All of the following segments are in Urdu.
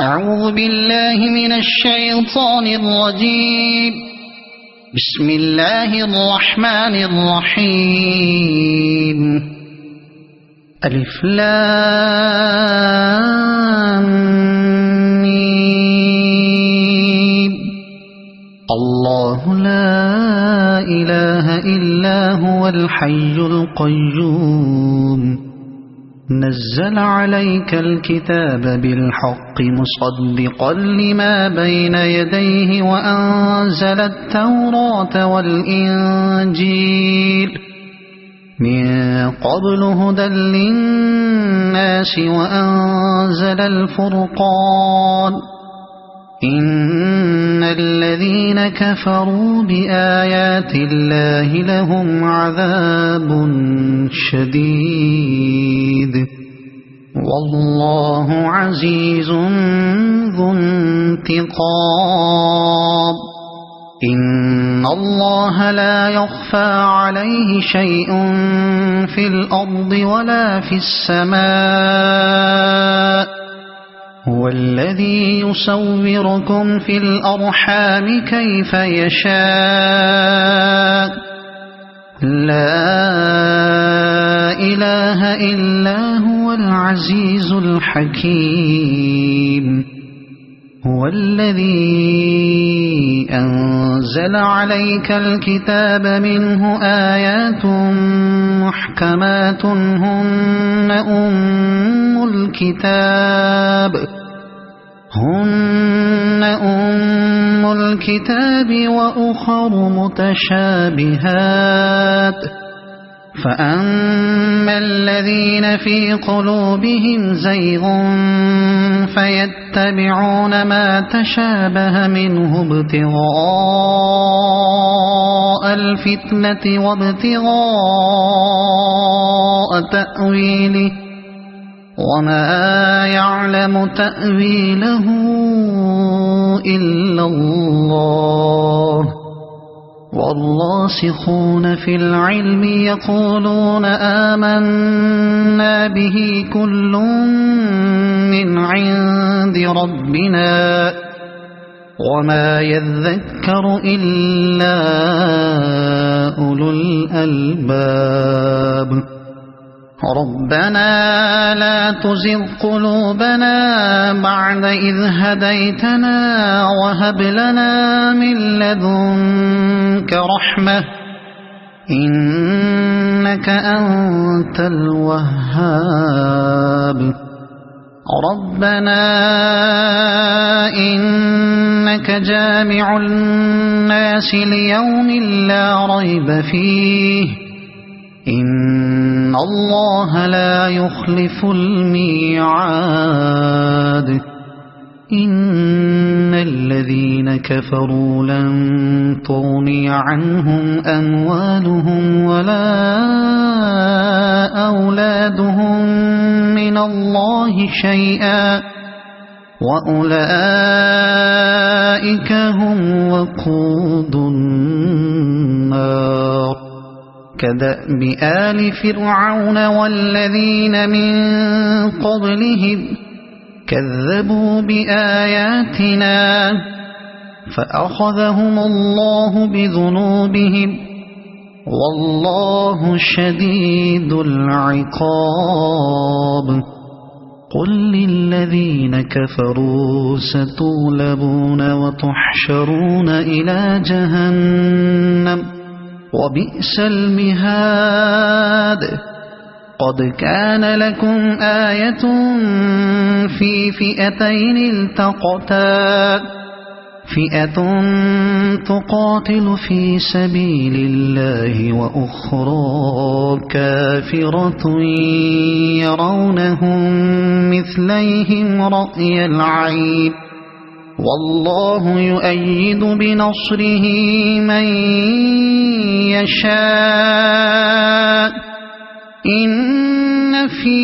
أعوذ بالله من الشيطان الرجيم. بسم الله الرحمن الرحيم. ألف لام ميم. الله لا إله إلا هو الحي القيوم. نزل عليك الكتاب بالحق مصدقا لما بين يديه وأنزل التوراة والإنجيل من قبل هدى للناس وأنزل الفرقان. إن الذين كفروا بآيات الله لهم عذاب شديد والله عزيز ذو انتقام. إن الله لا يخفى عليه شيء في الأرض ولا في السماء. هو الذي يصوركم في الأرحام كيف يشاء. لا إله إلا هو العزيز الحكيم. هو الذي أنزل عليك الكتاب منه آيات محكمات هن أم الكتاب وأخر متشابهات. فأما الذين في قلوبهم زيغ فيتبعون ما تشابه منه ابتغاء الفتنة وابتغاء تأويله وما يعلم تأويله إلا الله. والراسخون في العلم يقولون آمنا به كل من عند ربنا وما يذكر إلا أولو الألباب. ربنا لا تزغ قلوبنا بعد إذ هديتنا وهب لنا من لدنك رحمة إنك أنت الوهاب. ربنا إنك جامع الناس ليوم لا ريب فيه إن الله لا يخلف الميعاد. إن الذين كفروا لن تغني عنهم أموالهم ولا أولادهم من الله شيئا وأولئك هم وقود النار. كدأب آل فرعون والذين من قبلهم كذبوا بآياتنا فأخذهم الله بذنوبهم والله شديد العقاب. قل للذين كفروا ستغلبون وتحشرون إلى جهنم وبئس المهاد. قد كان لكم آية في فئتين التقتا فئة تقاتل في سبيل الله وأخرى كافرة يرونهم مثليهم رأي العين والله يؤيد بنصره من يشاء. إن في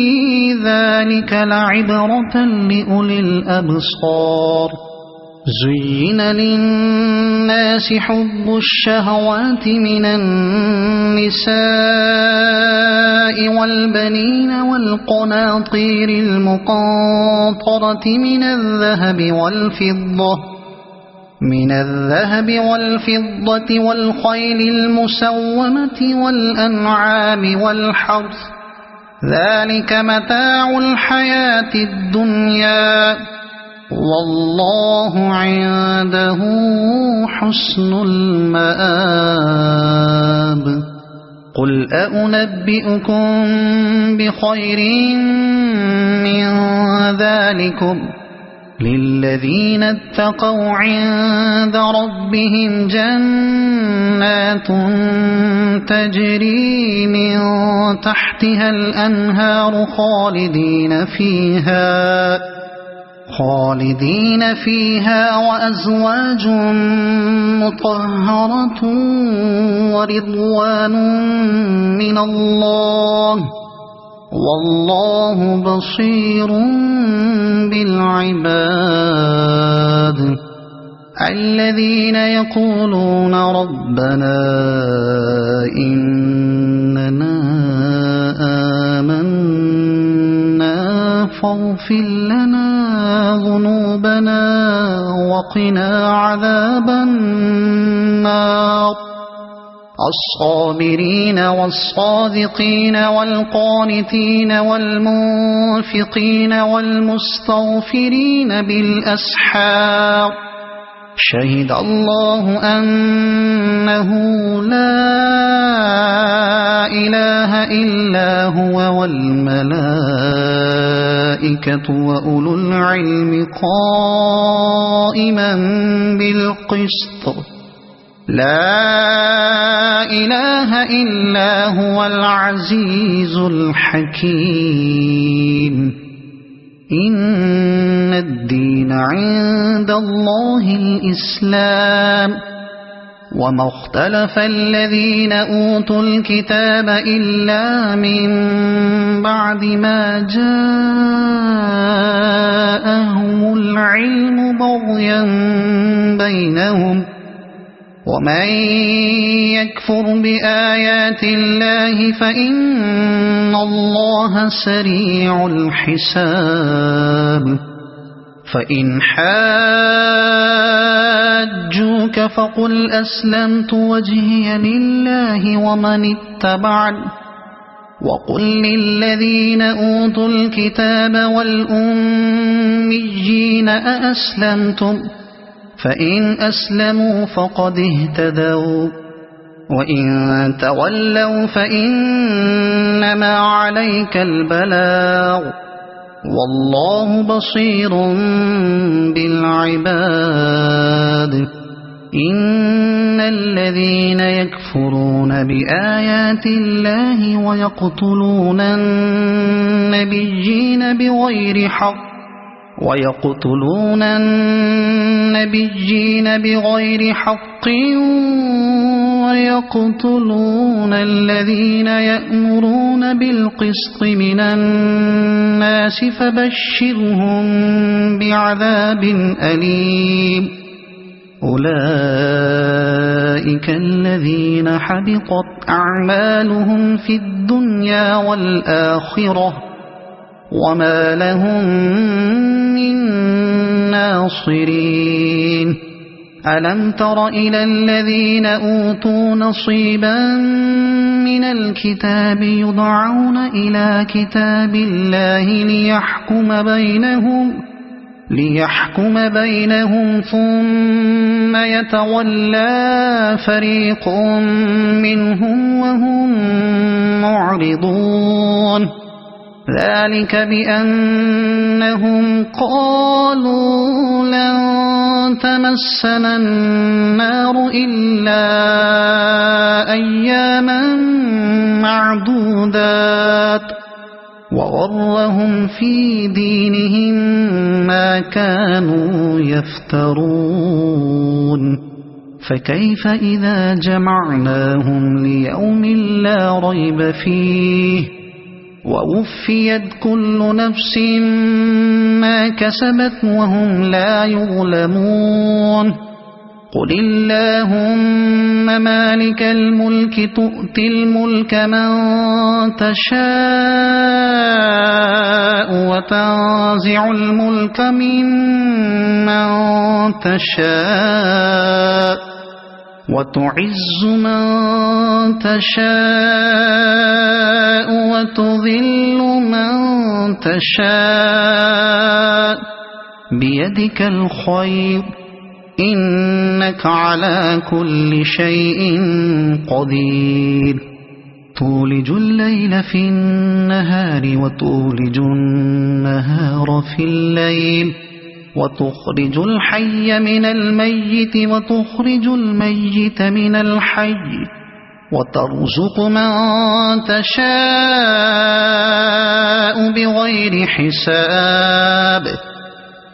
ذلك لعبرة لأولي الأبصار. زين للناس حب الشهوات من النساء والبنين والقناطير المقنطرة من الذهب والفضة والخيل المسومة والأنعام والحرث ذلك متاع الحياة الدنيا والله عنده حسن المآب قل أنبئكم بخير من ذلكم للذين اتقوا عند ربهم جنات تجري من تحتها الأنهار خالدين فيها وأزواج مطهرة ورضوان من الله والله بصير بالعباد الذين يقولون ربنا إننا آمنا فاغفر لنا ذنوبنا وقنا عذاب النار الصابرين والصادقين والقانتين والمنفقين والمستغفرين بالأسحار شهد الله أنه لا إله إلا هو والملائكة وأولو العلم قائما بالقسط لا إله إلا هو العزيز الحكيم إن الدين عند الله الإسلام وما اختلف الذين أوتوا الكتاب إلا من بعد ما جاءهم العلم بغيا بينهم ومن يكفر بآيات الله فإن الله سريع الحساب فإن حاجوك فقل أسلمت وجهي لله ومن اتبعني وقل للذين أوتوا الكتاب والأميين أأسلمتم فإن أسلموا فقد اهتدوا وإن تولوا فإنما عليك البلاغ والله بصير بالعباد إن الذين يكفرون بآيات الله ويقتلون النبيين بغير حق ويقتلون الذين يأمرون بالقسط من الناس فبشرهم بعذاب أليم أولئك الذين حبطت أعمالهم في الدنيا والآخرة وما لهم من ناصرين ألم تر إلى الذين أوتوا نصيبا من الكتاب يدعون إلى كتاب الله ليحكم بينهم ثم يتولى فريق منهم وهم معرضون ذلك بأنهم قالوا لن تمسنا النار إلا أياما معدودات وغرهم في دينهم ما كانوا يفترون فكيف إذا جمعناهم ليوم لا ريب فيه ووفيت كل نفس ما كسبت وهم لا يظلمون قل اللهم مالك الملك تؤتي الملك من تشاء وتنزع الملك ممن تشاء وتعز من تشاء وتذل من تشاء بيدك الخير إنك على كل شيء قدير تولج الليل في النهار وتولج النهار في الليل وتخرج الحي من الميت وتخرج الميت من الحي وترزق من تشاء بغير حساب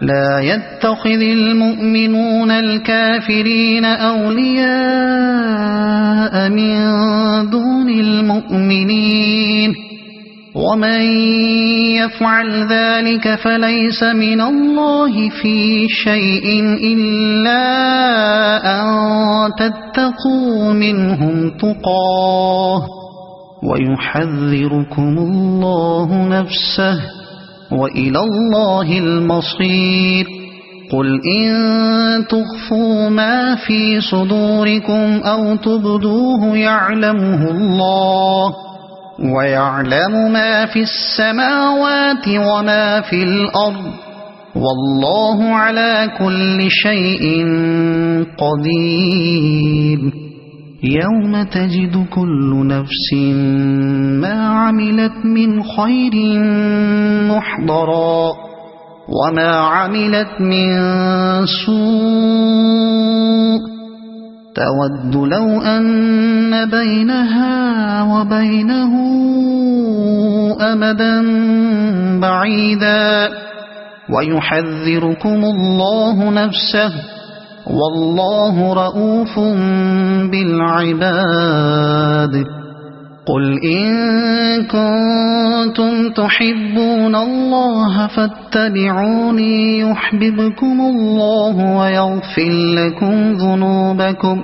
لا يتخذ المؤمنون الكافرين أولياء من دون المؤمنين ومن يفعل ذلك فليس من الله في شيء إلا أن تتقوا منهم تقاه ويحذركم الله نفسه وإلى الله المصير قل إن تخفوا ما في صدوركم أو تبدوه يعلمه الله ويعلم ما في السماوات وما في الأرض والله على كل شيء قدير يوم تجد كل نفس ما عملت من خير محضرا وما عملت من سوء تود لو أن بينها وبينه أمدا بعيدا ويحذركم الله نفسه والله رؤوف بالعباد قل إن كنتم تحبون الله فاتبعوني يحببكم الله ويغفر لكم ذنوبكم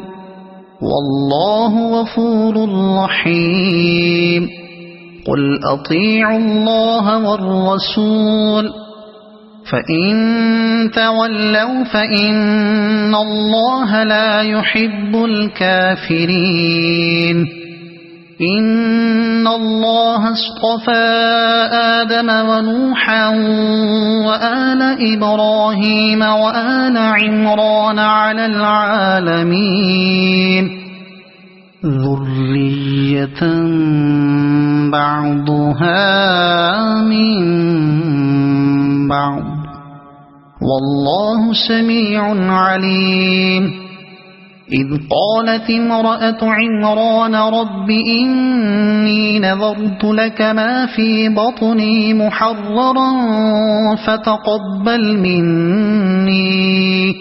والله غفور رحيم قل أطيعوا الله والرسول فإن تولوا فإن الله لا يحب الكافرين إن الله اصطفى آدم ونوحا وآل إبراهيم وآل عمران على العالمين ذرية بعضها من بعض والله سميع عليم إذ قالت امرأة عمران رب إني نذرت لك ما في بطني محررا فتقبل مني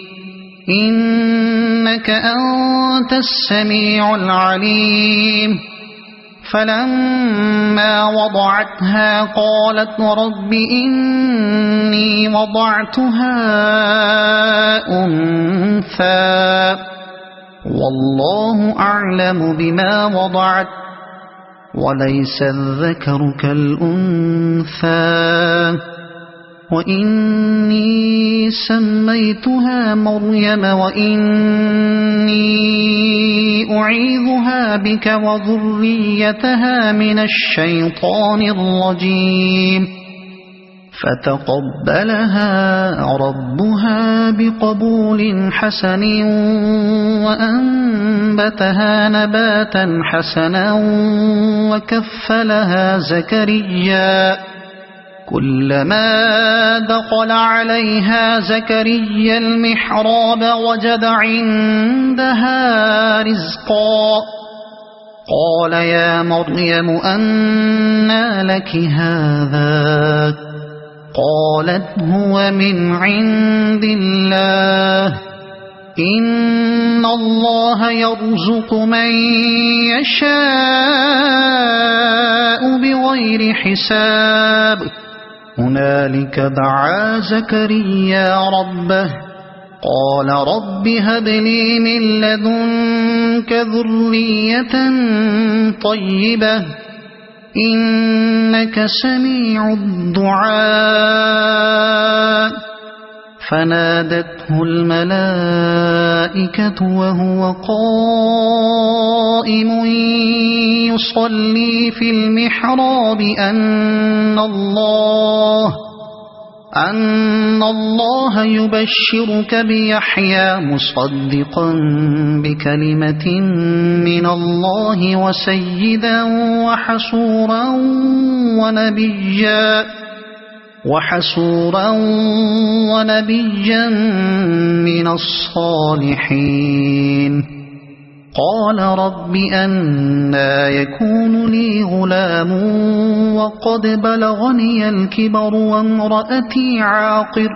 إنك أنت السميع العليم فلما وضعتها قالت رب إني وضعتها أنثى والله أعلم بما وضعت وليس الذكر كالأنثى وإني سميتها مريم وإني أعيذها بك وذريتها من الشيطان الرجيم فتقبلها ربها بقبول حسن وأنبتها نباتا حسنا وكفلها زكريا كلما دخل عليها زكريا المحراب وجد عندها رزقا قال يا مريم أنى لك هذا قالت هو من عند الله إن الله يرزق من يشاء بغير حساب هنالك دعا زكريا ربه قال رب هب لي من لدنك ذرية طيبة إنك سميع الدعاء فنادته الملائكة وهو قائم يصلي في المحراب أن الله يبشرك بيحيى مصدقا بكلمة من الله وسيدا وحسورا ونبيا من الصالحين قال رب أنى يكون لي غلام وقد بلغني الكبر وامرأتي عاقر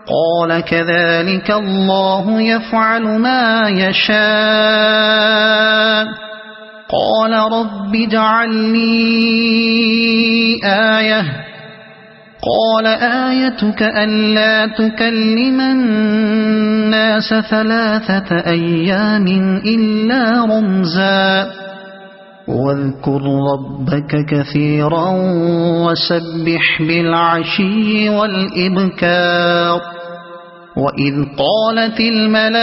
قال كذلك الله يفعل ما يشاء قال رب اجعل لي آية قال آيتك ألا تكلم الناس 3 أيام إلا رمزا واذكر ربك كثيرا وسبح بالعشي والإبكار وإذ قالت الملائكة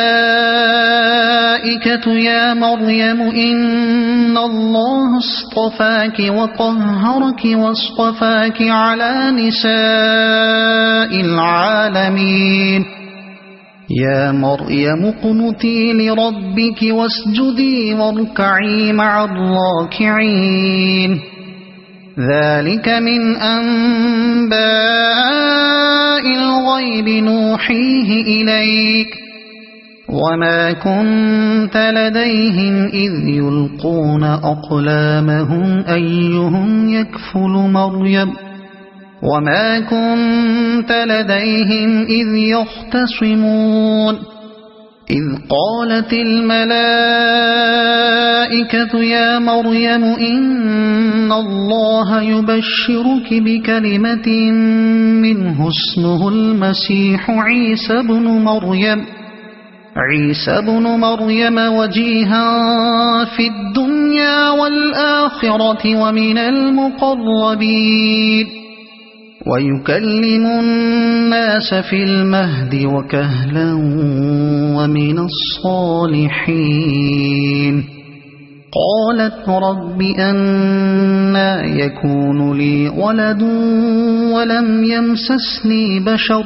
يا مريم إن الله اصطفاك وطهرك واصطفاك على نساء العالمين يا مريم اقنتي لربك واسجدي واركعي مع الراكعين ذلك من أنباء الغيب نوحيه إليك وما كنت لديهم إذ يلقون أقلامهم أيهم يكفل مريم وما كنت لديهم إذ يختصمون إذ قالت الملائكة يا مريم إن الله يبشرك بكلمة منه اسمه المسيح عيسى بن مريم وجيها في الدنيا والآخرة ومن المقربين ويكلم الناس في المهد وكهلا ومن الصالحين قالت رب أنى يكون لي ولد ولم يمسسني بشر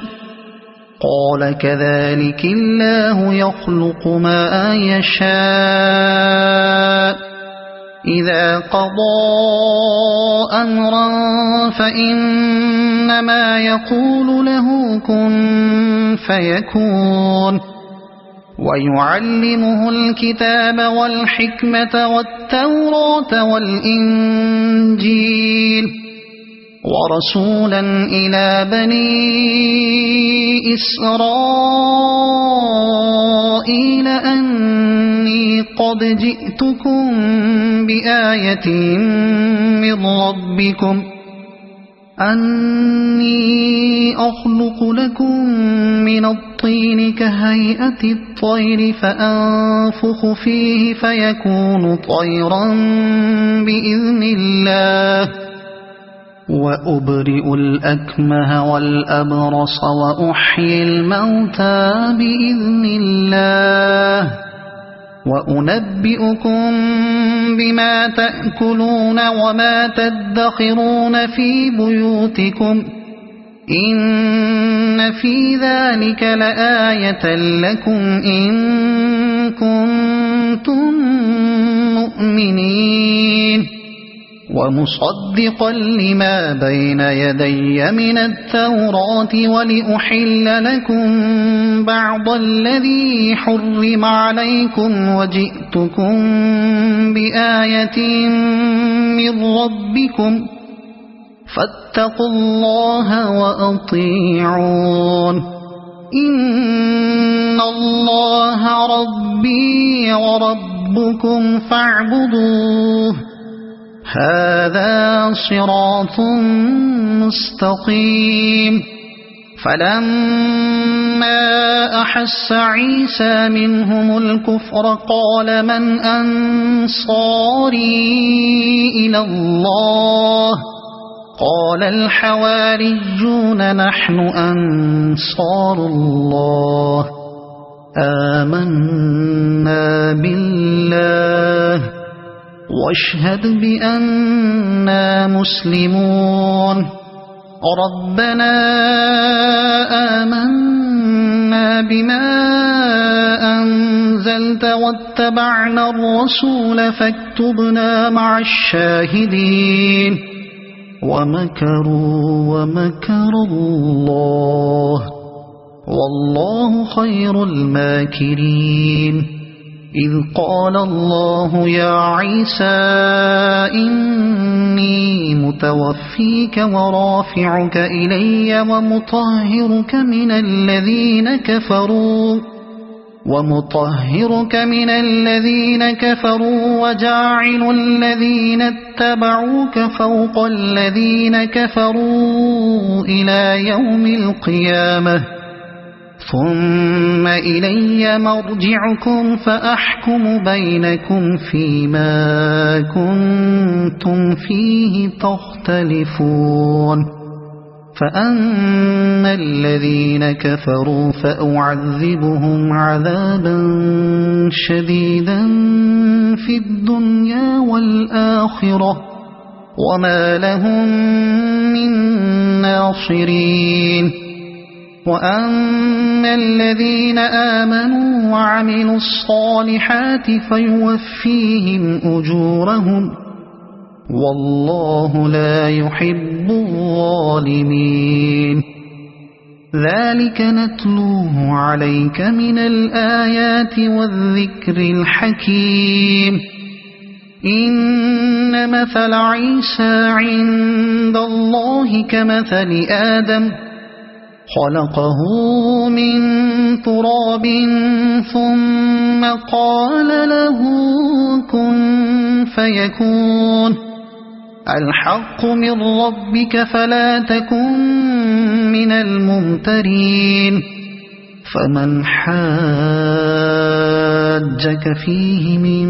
قال كذلك الله يخلق ما يشاء إذا قضى أمرا فإنما يقول له كن فيكون ويعلمه الكتاب والحكمة والتوراة والإنجيل ورسولا إلى بني إسرائيل أني قد جئتكم بآية من ربكم أني أخلق لكم من الطين كهيئة الطير فأنفخ فيه فيكون طيرا بإذن الله وأبرئ الأكمه والأبرص وأحيي الموتى بإذن الله وأنبئكم بما تأكلون وما تدخرون في بيوتكم إن في ذلك لآية لكم إن كنتم مؤمنين ومصدقا لما بين يدي من التوراة ولأحل لكم بعض الذي حرم عليكم وجئتكم بآية من ربكم فاتقوا الله وأطيعون إن الله ربي وربكم فاعبدوه هذا صراط مستقيم فلما أحس عيسى منهم الكفر قال من أنصاري إلى الله قال الحواريون نحن أنصار الله آمنا بالله واشهد بأننا مسلمون ربنا آمنا بما أنزلت واتبعنا الرسول فاكتبنا مع الشاهدين ومكروا ومكر الله والله خير الماكرين إذ قال الله يا عيسى إني متوفيك ورافعك إلي ومطهرك من الذين كفروا وجاعل الذين اتبعوك فوق الذين كفروا إلى يوم القيامة ثم إلي مرجعكم فأحكم بينكم فيما كنتم فيه تختلفون فأما الذين كفروا فأعذبهم عذابا شديدا في الدنيا والآخرة وما لهم من ناصرين وأما الذين آمنوا وعملوا الصالحات فيوفيهم أجورهم والله لا يحب الظالمين ذلك نتلوه عليك من الآيات والذكر الحكيم إن مثل عيسى عند الله كمثل آدم خلقه من تراب ثم قال له كن فيكون الحق من ربك فلا تكن من الممترين فمن حاجك فيه من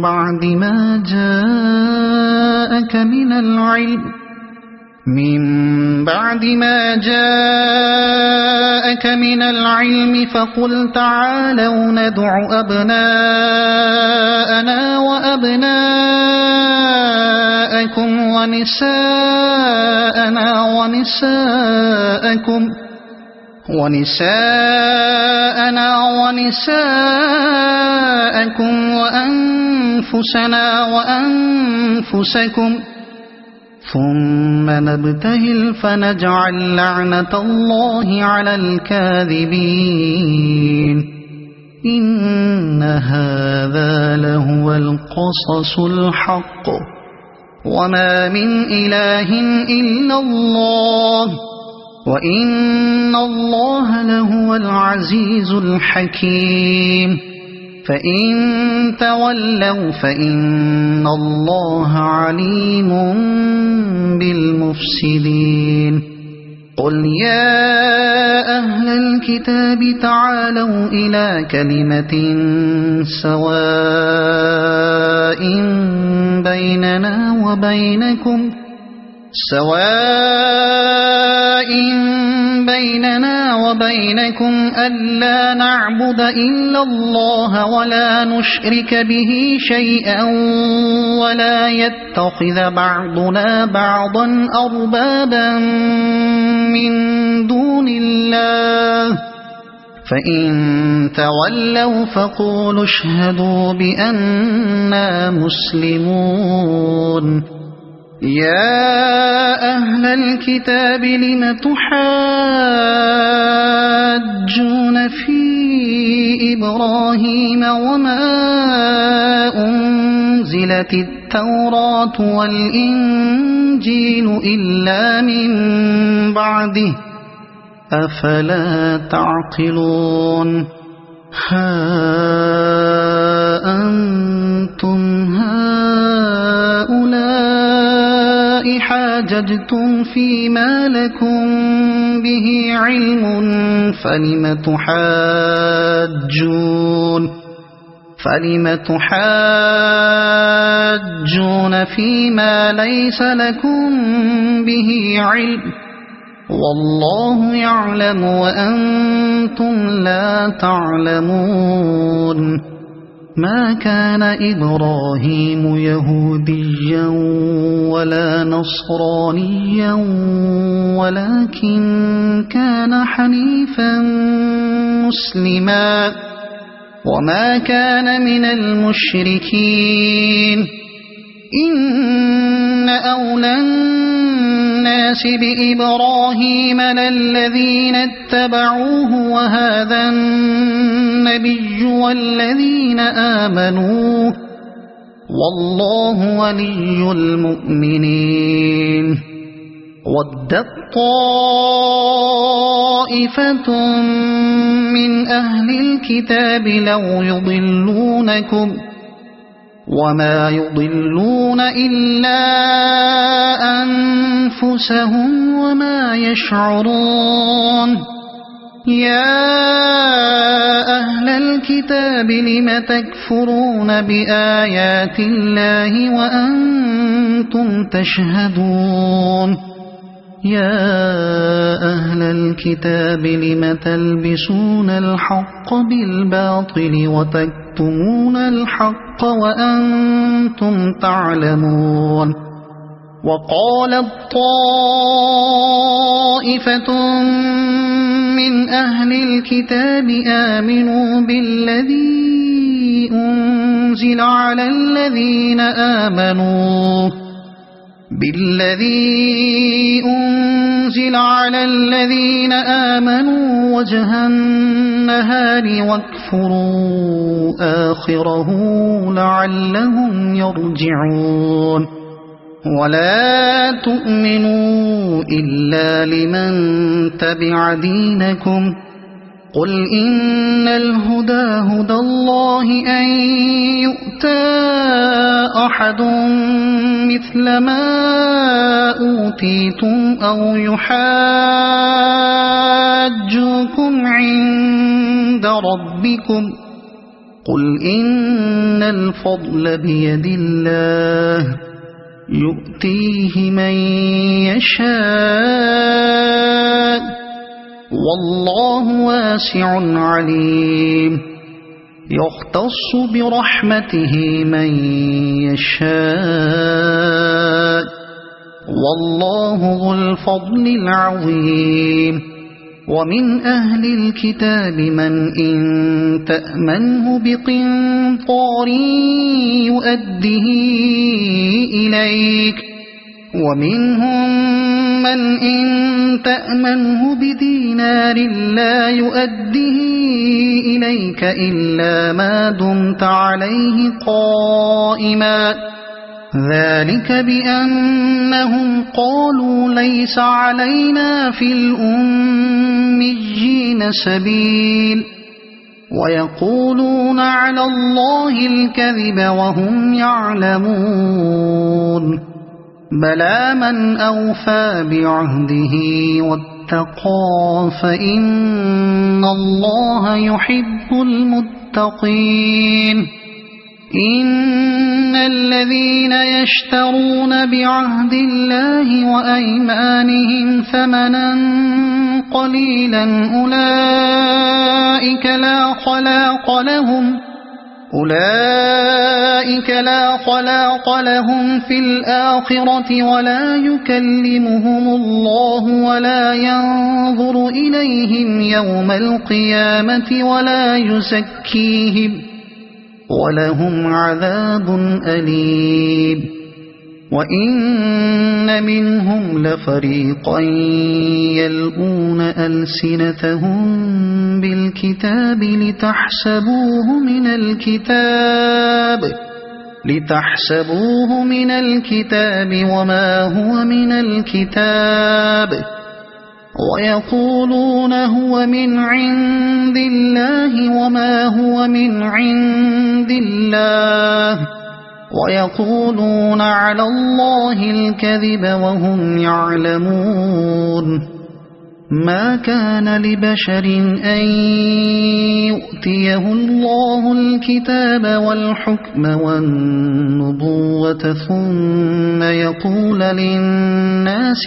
بعد ما جاءك من العلم فقل تعالوا ندع أبناءنا وأبناءكم ونساءنا ونساءكم وأنفسنا وأنفسكم ثم نبتهل فنجعل لعنة الله على الكاذبين إن هذا لهو القصص الحق وما من إله إلا الله وإن الله لهو العزيز الحكيم فإن تولوا فإن الله عليم بالمفسدين قل يا أهل الكتاب تعالوا إلى كلمة سواء بيننا وبينكم ألا نعبد إلا الله ولا نشرك به شيئا ولا يتخذ بعضنا بعضا أربابا من دون الله فإن تولوا فقولوا اشهدوا بأننا مسلمون يا أهل الكتاب لم تحاجون في إبراهيم وما أنزلت التوراة والإنجيل إلا من بعده أفلا تعقلون ها أنتم هؤلاء حاججتم فيما لكم به علم فلم تحاجون فيما ليس لكم به علم والله يعلم وأنتم لا تعلمون ما كان إبراهيم يهوديا ولا نصرانيا ولكن كان حنيفا مسلما وما كان من المشركين إن أولى الناس بإبراهيم للذين اتبعوه وهذا النبي والذين آمنوا والله ولي المؤمنين ودت طائفة من أهل الكتاب لو يضلونكم وما يضلون إلا أنفسهم وما يشعرون يا أهل الكتاب لم تكفرون بآيات الله وأنتم تشهدون يا أهل الكتاب لم تلبسون الحق بالباطل وتكتمون الحق وأنتم تعلمون وقالت طائفة من أهل الكتاب آمنوا بالذي أنزل على الذين آمنوا وجه النهار واكفروا آخره لعلهم يرجعون ولا تؤمنوا إلا لمن تبع دينكم قل إن الهدى هدى الله أن يؤتى أحد مثل ما أوتيتم أو يحاجوكم عند ربكم قل إن الفضل بيد الله يؤتيه من يشاء والله واسع عليم يختص برحمته من يشاء والله ذو الفضل العظيم ومن أهل الكتاب من إن تأمنه بقنطار يؤده إليك ومنهم من إن تأمنه بدينار لا يؤده إليك إلا ما دمت عليه قائما ذلك بأنهم قالوا ليس علينا في الأميين سبيل ويقولون على الله الكذب وهم يعلمون بلى من أوفى بعهده واتقى فإن الله يحب المتقين إن الذين يشترون بعهد الله وأيمانهم ثمنا قليلا أولئك لا خلاق لهم في الآخرة ولا يكلمهم الله ولا ينظر إليهم يوم القيامة ولا يزكيهم ولهم عذاب أليم وإن منهم لفريقا يلؤون ألسنتهم بالكتاب لتحسبوه من الكتاب وما هو من الكتاب ويقولون هو من عند الله وما هو من عند الله ويقولون على الله الكذب وهم يعلمون ما كان لبشر أن يؤتيه الله الكتاب والحكم والنبوة ثم يقول للناس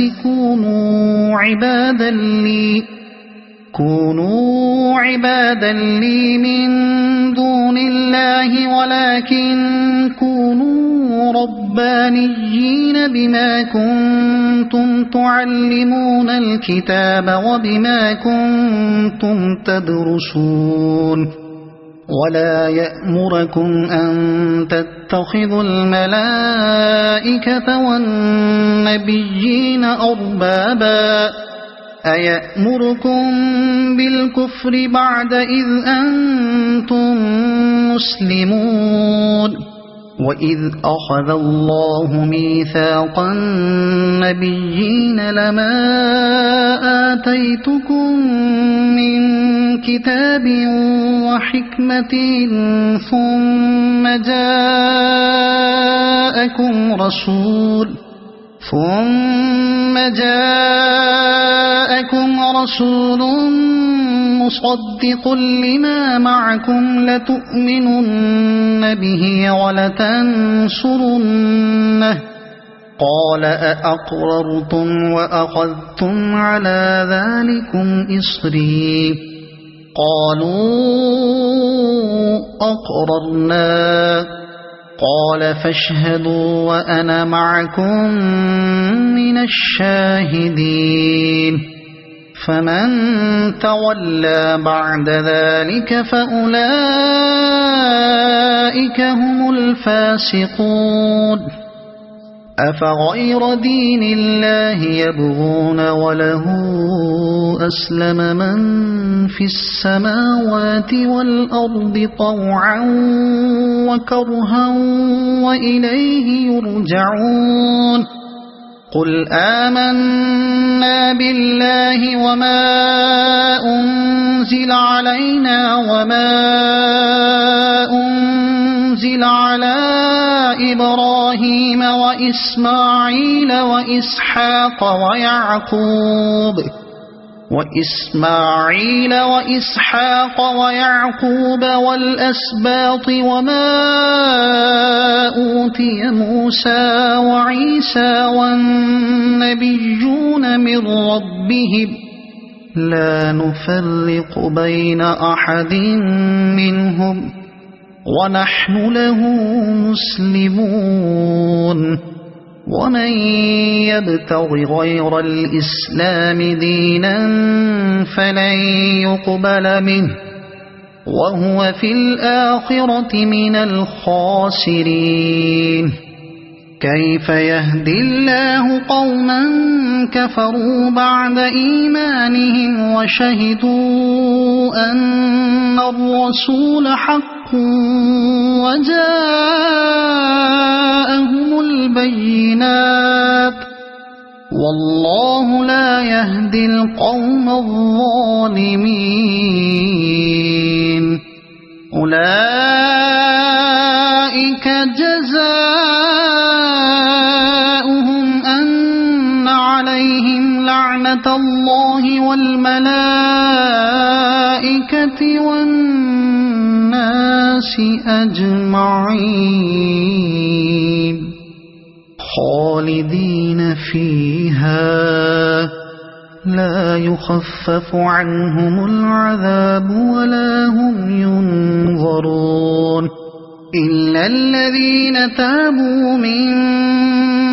كونوا عبادا لي من دون الله ولكن كونوا ربانيين بما كنتم تعلمون الكتاب وبما كنتم تدرسون ولا يأمركم أن تتخذوا الملائكة والنبيين أربابا أيأمركم بالكفر بعد إذ أنتم مسلمون وإذ أخذ الله ميثاق النبيين لما آتيتكم من كتاب وحكمة ثم جاءكم رسول مصدق لما معكم لتؤمنن به ولتنصرنه قال أأقررتم وأخذتم على ذلكم إصري قالوا أقررنا قال فاشهدوا وأنا معكم من الشاهدين فمن تولى بعد ذلك فأولئك هم الفاسقون أفغير دين الله يبغون وله أسلم من في السماوات والأرض طوعا وكرها وإليه يرجعون قل آمنا بالله وما أنزل علينا وما أنزل على إبراهيم وإسماعيل وإسحاق ويعقوب والأسباط وما أوتي موسى وعيسى والنبيون من ربهم لا نفرق بين أحد منهم ونحن له مسلمون ومن يبتغ غير الإسلام دينا فلن يقبل منه وهو في الآخرة من الخاسرين كيف يهدي الله قوما كفروا بعد إيمانهم وشهدوا أن الرسول حق وجاءهم البينات والله لا يهدي القوم الظالمين أولئك جزاؤهم أن عليهم لعنة الله والملائكة والناس أجمعين خالدين فيها لا يخفف عنهم العذاب ولا هم ينظرون إلا الذين تابوا من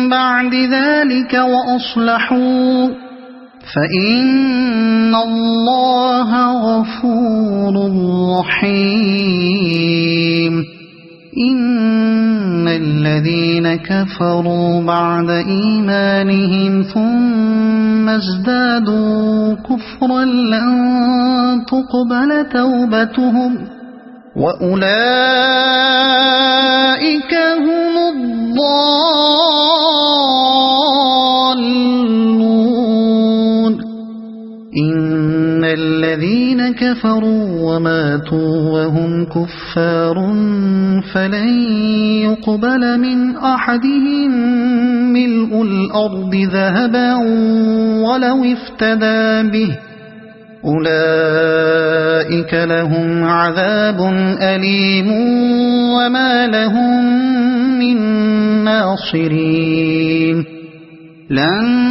بعد ذلك وأصلحوا فإن الله غفور رحيم إن الذين كفروا بعد إيمانهم ثم ازدادوا كفرا لن تقبل توبتهم وأولئك هم الضالون كفروا وماتوا وهم كفار فلن يقبل من أحدهم ملء الأرض ذهبا ولو افتدى به أولئك لهم عذاب أليم وما لهم من ناصرين لن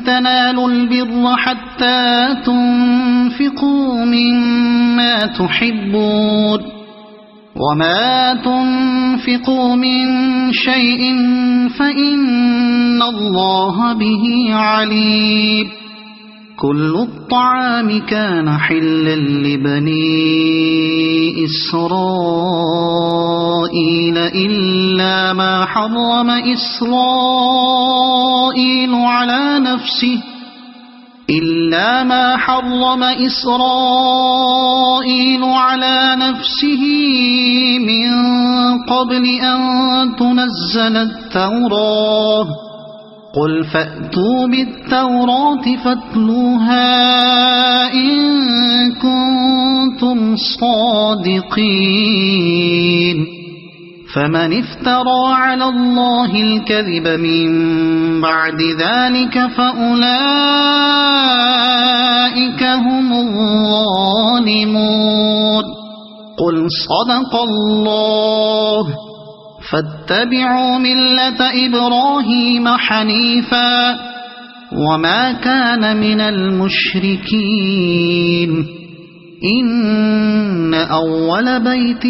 تنالوا البر حتى تنفقوا مما تحبون وما تنفقوا من شيء فإن الله به عليم كل الطعام كان حلا لبني إسرائيل إلا ما حرم إسرائيل على نفسه من قبل أن تنزل التوراة قل فأتوا بالتوراة فاتلوها إن كنتم صادقين فمن افترى على الله الكذب من بعد ذلك فأولئك هم الظالمون قل صدق الله فاتبعوا ملة إبراهيم حنيفا وما كان من المشركين إن أول بيت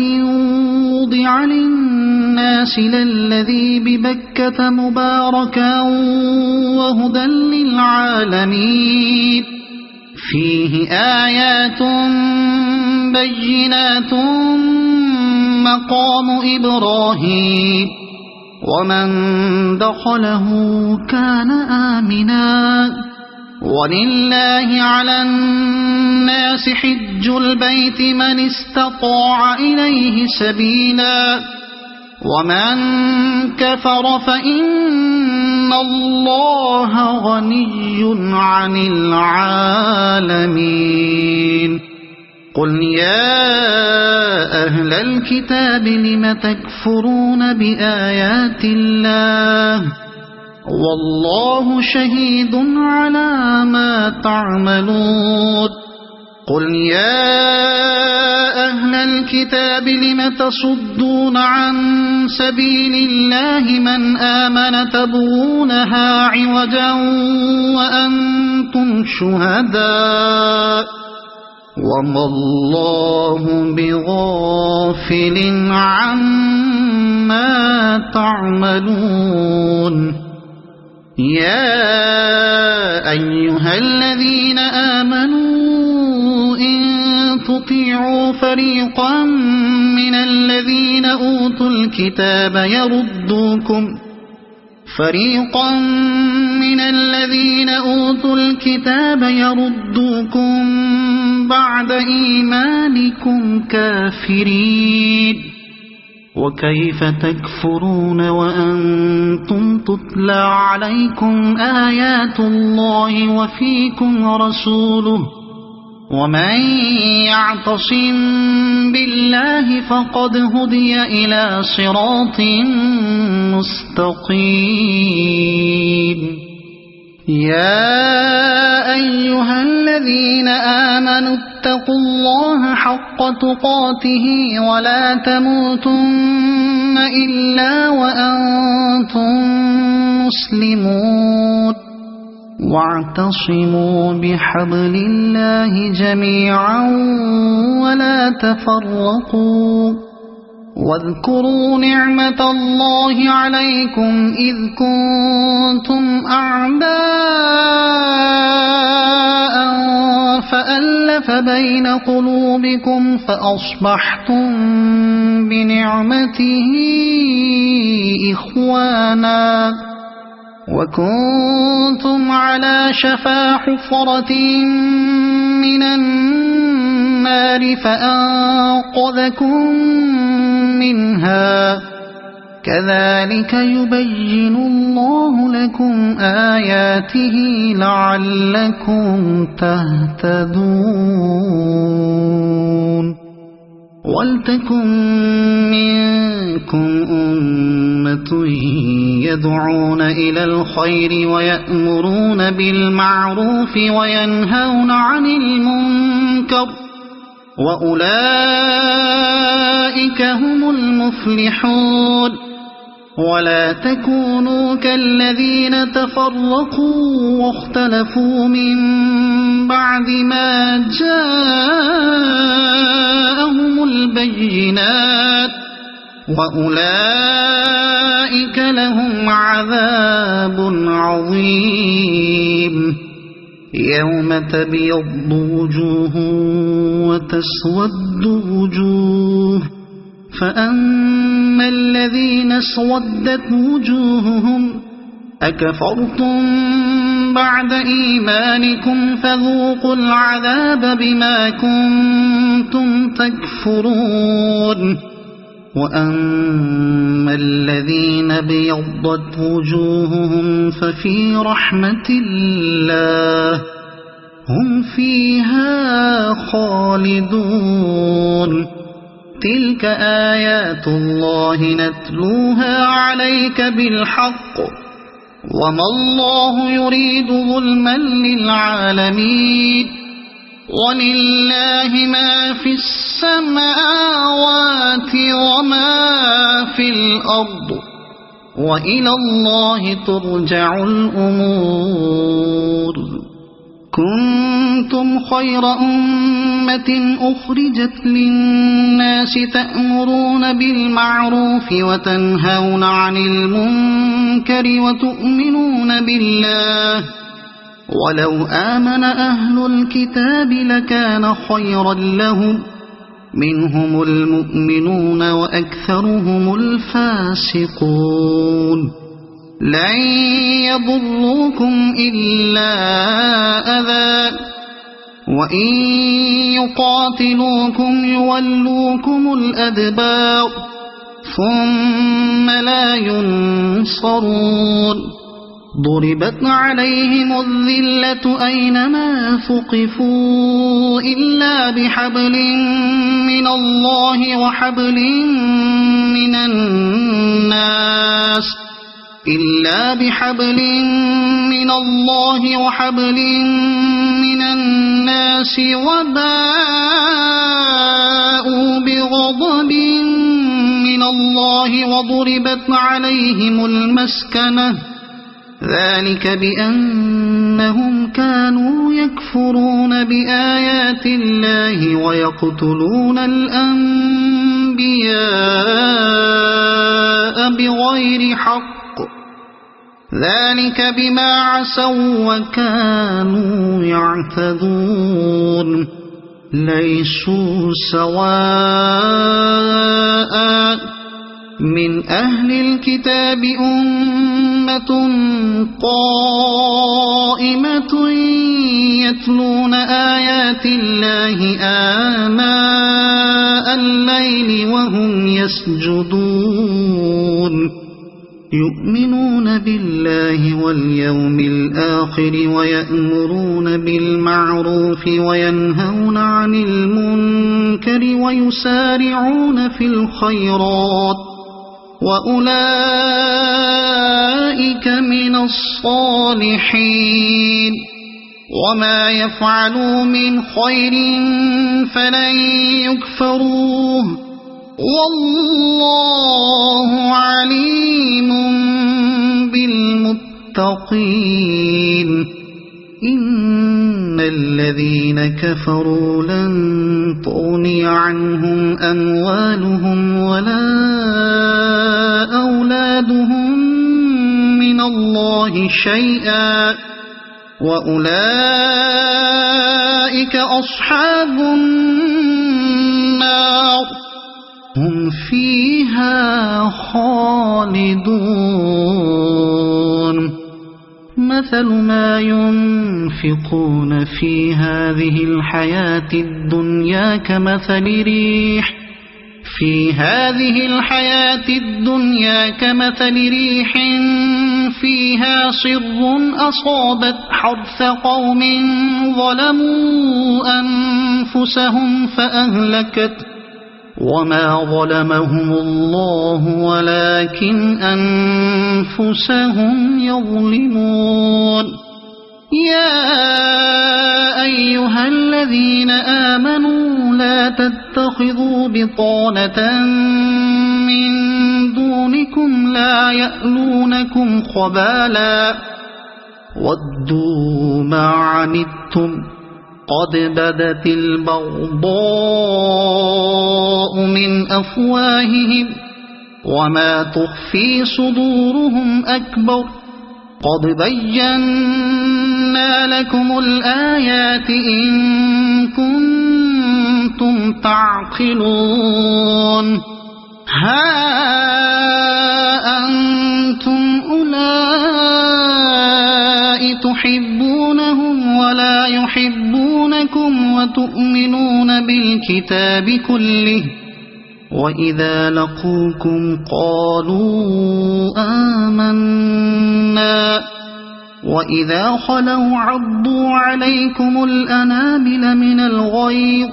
وضع للناس للذي ببكة مباركا وهدى للعالمين فيه آيات بينات مقام إبراهيم ومن دخله كان آمنا ولله على الناس حج البيت من استطاع إليه سبيلا ومن كفر فإن الله غني عن العالمين قل يا أهل الكتاب لم تكفرون بآيات الله والله شهيد على ما تعملون قل يا أهل الكتاب لم تصدون عن سبيل الله من آمن تبغونها عوجا وأنتم شهداء وما الله بغافل عما تعملون يا أيها الذين آمنوا إن تطيعوا فريقا من الذين أوتوا الكتاب يردوكم بعد إيمانكم كافرين وكيف تكفرون وأنتم تتلى عليكم آيات الله وفيكم رسوله ومن يعتصم بالله فقد هدي إلى صراط مستقيم يا أيها الذين آمنوا اتقوا الله حق تقاته ولا تموتن إلا وأنتم مسلمون واعتصموا بحبل الله جميعا ولا تفرقوا واذكروا نعمة الله عليكم إذ كنتم أعداء فألف بين قلوبكم فأصبحتم بنعمته إخوانا وكنتم على شفا حفرة من النار فأنقذكم منها كذلك يبين الله لكم آياته لعلكم تهتدون ولتكن منكم أمة يدعون إلى الخير ويأمرون بالمعروف وينهون عن المنكر وأولئك هم المفلحون ولا تكونوا كالذين تفرقوا واختلفوا من بعد ما جاءهم البينات وأولئك لهم عذاب عظيم يوم تبيض وجوه وتسود وجوه فأما الذين اسودت وجوههم أكفرتم بعد إيمانكم فذوقوا العذاب بما كنتم تكفرون وأما الذين بيضت وجوههم ففي رحمة الله هم فيها خالدون تلك آيات الله نتلوها عليك بالحق وما الله يريد ظلما للعالمين ولله ما في السماوات وما في الأرض وإلى الله ترجع الأمور كنتم خير أمة أخرجت للناس تأمرون بالمعروف وتنهون عن المنكر وتؤمنون بالله ولو آمن أهل الكتاب لكان خيرا لهم منهم المؤمنون وأكثرهم الفاسقون لن يضروكم إلا أذى وإن يقاتلوكم يولوكم الأدبار ثم لا ينصرون ضربت عليهم الذلة أينما ثقفوا إلا بحبل من الله وحبل من الناس وباءوا بغضب من الله وضربت عليهم المسكنة ذلك بأنهم كانوا يكفرون بآيات الله ويقتلون الأنبياء بغير حق ذلك بما عصوا وكانوا يعتدون ليسوا سواء من أهل الكتاب أمة قائمة يتلون آيات الله آناء الليل وهم يسجدون يؤمنون بالله واليوم الآخر ويأمرون بالمعروف وينهون عن المنكر ويسارعون في الخيرات وأولئك من الصالحين وما يفعلوا من خير فلن يكفروه والله عليم بالمتقين إن الذين كفروا لن تغني عنهم أموالهم ولا أولادهم من الله شيئا وأولئك أصحاب النار هم فيها خالدون مثل ما ينفقون في هذه الحياة الدنيا كمثل ريح في هذه الحياة الدنيا كمثل ريح فيها صر أصابت حرث قوم ظلموا أنفسهم فأهلكت وما ظلمهم الله ولكن أنفسهم يظلمون يا أيها الذين آمنوا لا تتخذوا بطانة من دونكم لا يألونكم خبالا ودوا ما عنتم قد بدت البغضاء من أفواههم وما تخفي صدورهم أكبر قد بينا لكم الآيات إن كنتم تعقلون ها أنتم أولئك تحبونهم ولا يحبونكم وتؤمنون بالكتاب كله وإذا لقوكم قالوا آمنا وإذا خلوا عضوا عليكم الأنامل من الغيظ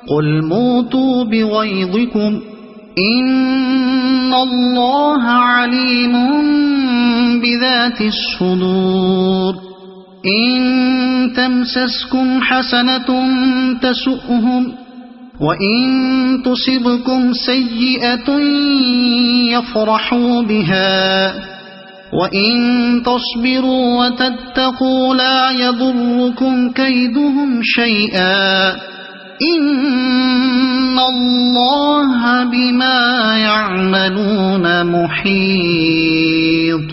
قل موتوا بغيظكم إن الله عليم بذات الصدور إن تمسسكم حسنة تسؤهم وإن تصبكم سيئة يفرحوا بها وإن تصبروا وتتقوا لا يضركم كيدهم شيئا إن الله بما يعملون محيط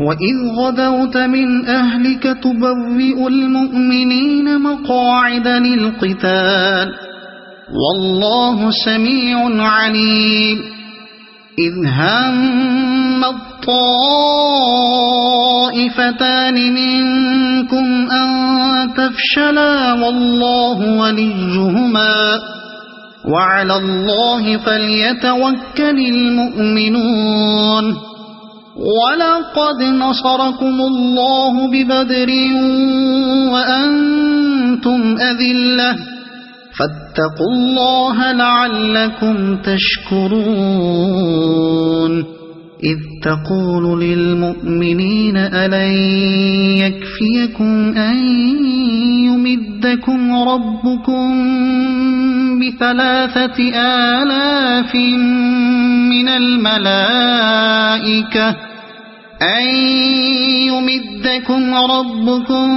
وإذ غدوت من أهلك تبوئ المؤمنين مقاعد للقتال والله سميع عليم إذ هم الطائفتان منكم أن تفشلا والله وليهما وعلى الله فليتوكل المؤمنون ولقد نصركم الله ببدر وأنتم أذلة فاتقوا الله لعلكم تشكرون إذ تقول للمؤمنين ألن يكفيكم أن يمدكم ربكم ب3,000 من الملائكة أن يمدكم ربكم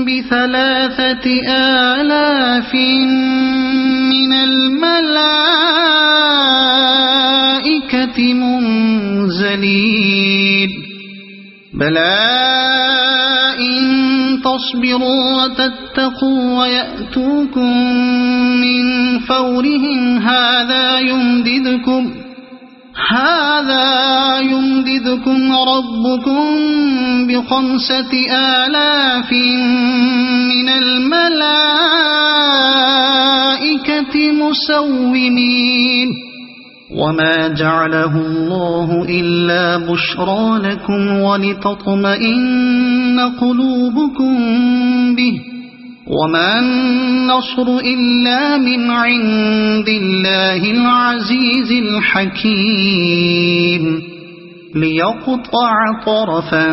ب3,000 من الملائكة منزلين بلى إن تصبروا وتتقوا ويأتوكم من فورهم هذا يمددكم ربكم ب5,000 من الملائكة مسومين وما جعله الله إلا بشرى لكم ولتطمئن قلوبكم به وما النصر إلا من عند الله العزيز الحكيم ليقطع طرفا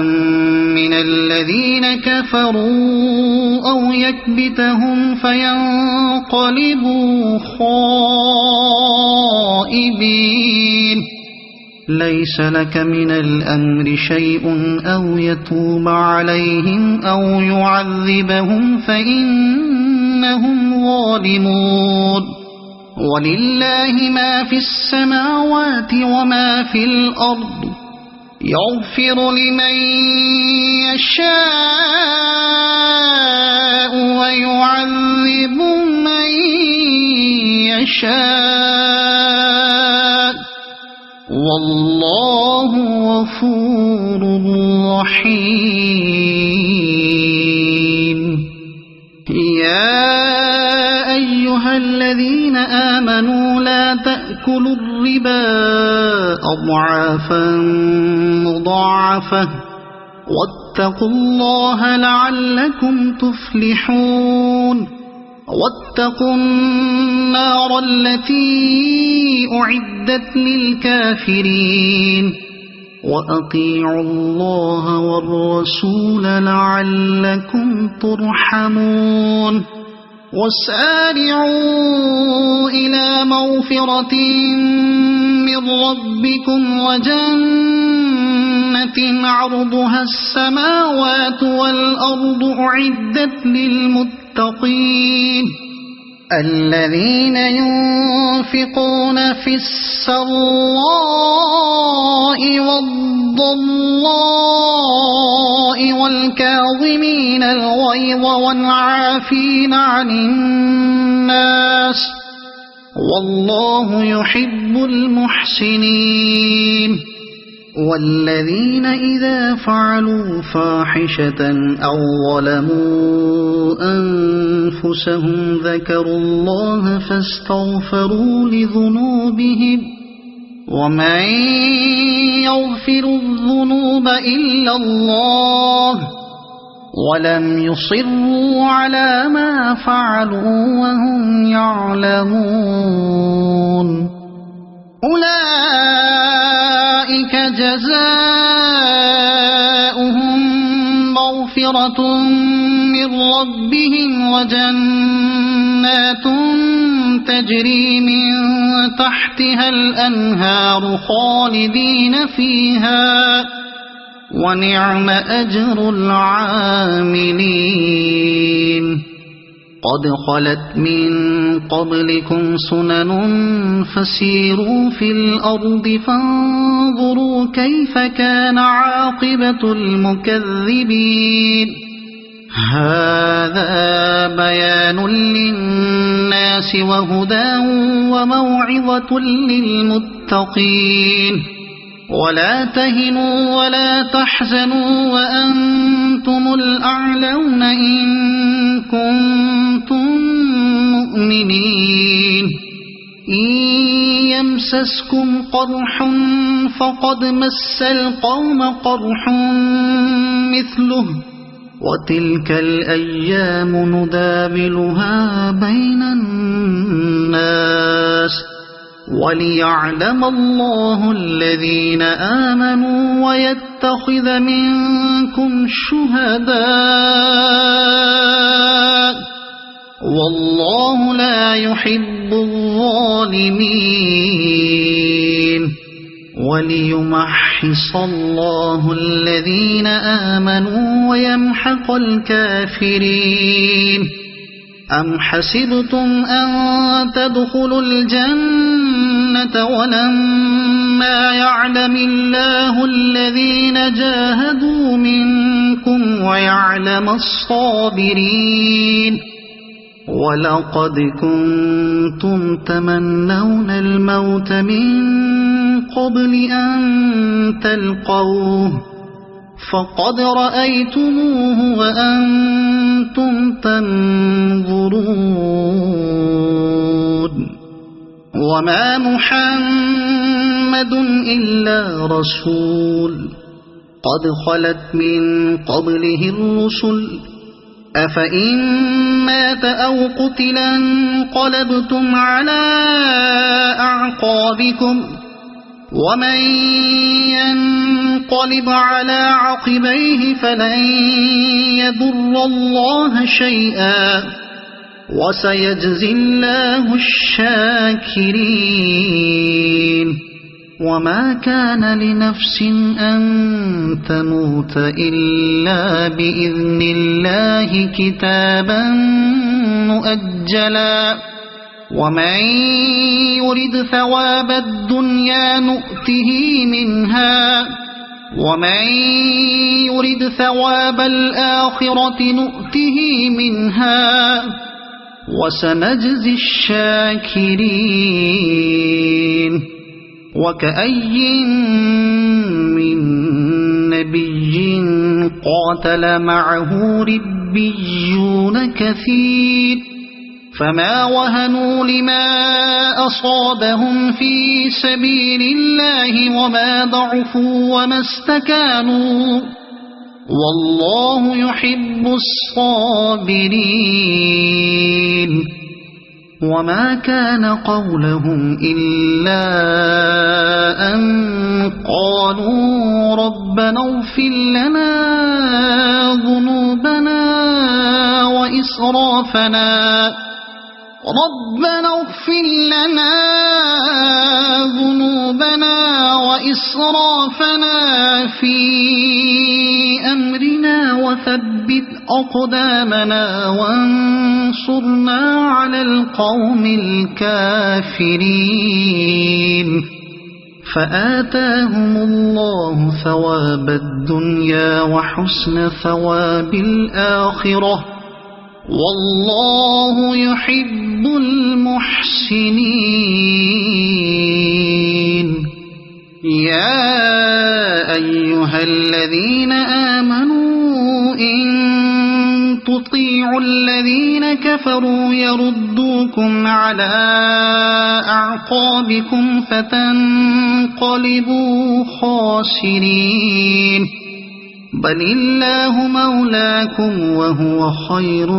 من الذين كفروا أو يكبتهم فينقلبوا خائبين ليس لك من الأمر شيء أو يتوب عليهم أو يعذبهم فإنهم ظالمون ولله ما في السماوات وما في الأرض يغفر لمن يشاء ويعذب من يشاء والله غفور رحيم يا أيها الذين آمنوا لا تأكلوا الربا أضعافا مضاعفة واتقوا الله لعلكم تفلحون واتقوا النار التي أعدت للكافرين وأطيعوا الله والرسول لعلكم ترحمون وسارعوا إلى مغفرة من ربكم وجنة عرضها السماوات والأرض أعدت للمتقين الذين ينفقون في السراء والضراء والكاظمين الغيظ والعافين عن الناس والله يحب المحسنين والذين إذا فعلوا فاحشة أو ظلموا أنفسهم ذكروا الله فاستغفروا لذنوبهم ومن يغفر الذنوب إلا الله ولم يصروا على ما فعلوا وهم يعلمون أولئك جزاؤهم مغفرة من ربهم وجنات تجري من تحتها الأنهار خالدين فيها ونعم أجر العاملين قد خلت من قبلكم سنن فسيروا في الأرض فانظروا كيف كان عاقبة المكذبين هذا بيان للناس وهدى وموعظة للمتقين ولا تهنوا ولا تحزنوا وأنتم الأعلون إن كنتم مؤمنين إن يمسسكم قرح فقد مس القوم قرح مثله وتلك الأيام نداولها بين الناس وليعلم الله الذين آمنوا ويتخذ منكم شهداء والله لا يحب الظالمين وليمحص الله الذين آمنوا ويمحق الكافرين أم حسبتم أن تدخلوا الجنة ولما يعلم الله الذين جاهدوا منكم ويعلم الصابرين ولقد كنتم تمنون الموت من قبل أن تلقوه فقد رأيتموه وأنتم تنظرون وما محمد إلا رسول قد خلت من قبله الرسل أفإن مات أو قتل انقلبتم على أعقابكم ومن ينقلب على عقبيه فلن يضر الله شيئا وسيجزي الله الشاكرين وما كان لنفس أن تموت إلا بإذن الله كتابا مؤجلا ومن يرد ثواب الدنيا نؤته منها ومن يرد ثواب الآخرة نؤته منها وسنجزي الشاكرين وكأي من نبي قاتل معه ربيون كثير فما وهنوا لما أصابهم في سبيل الله وما ضعفوا وما استكانوا والله يحب الصابرين وما كان قولهم إلا أن قالوا ربنا اغفر لنا ذنوبنا وإسرافنا في أمرنا وثبت أقدامنا وانصرنا على القوم الكافرين فآتاهم الله ثواب الدنيا وحسن ثواب الآخرة والله يحب المحسنين يا أيها الذين آمنوا إن تطيعوا الذين كفروا يردوكم على أعقابكم فتنقلبوا خاسرين بل الله مولاكم وهو خير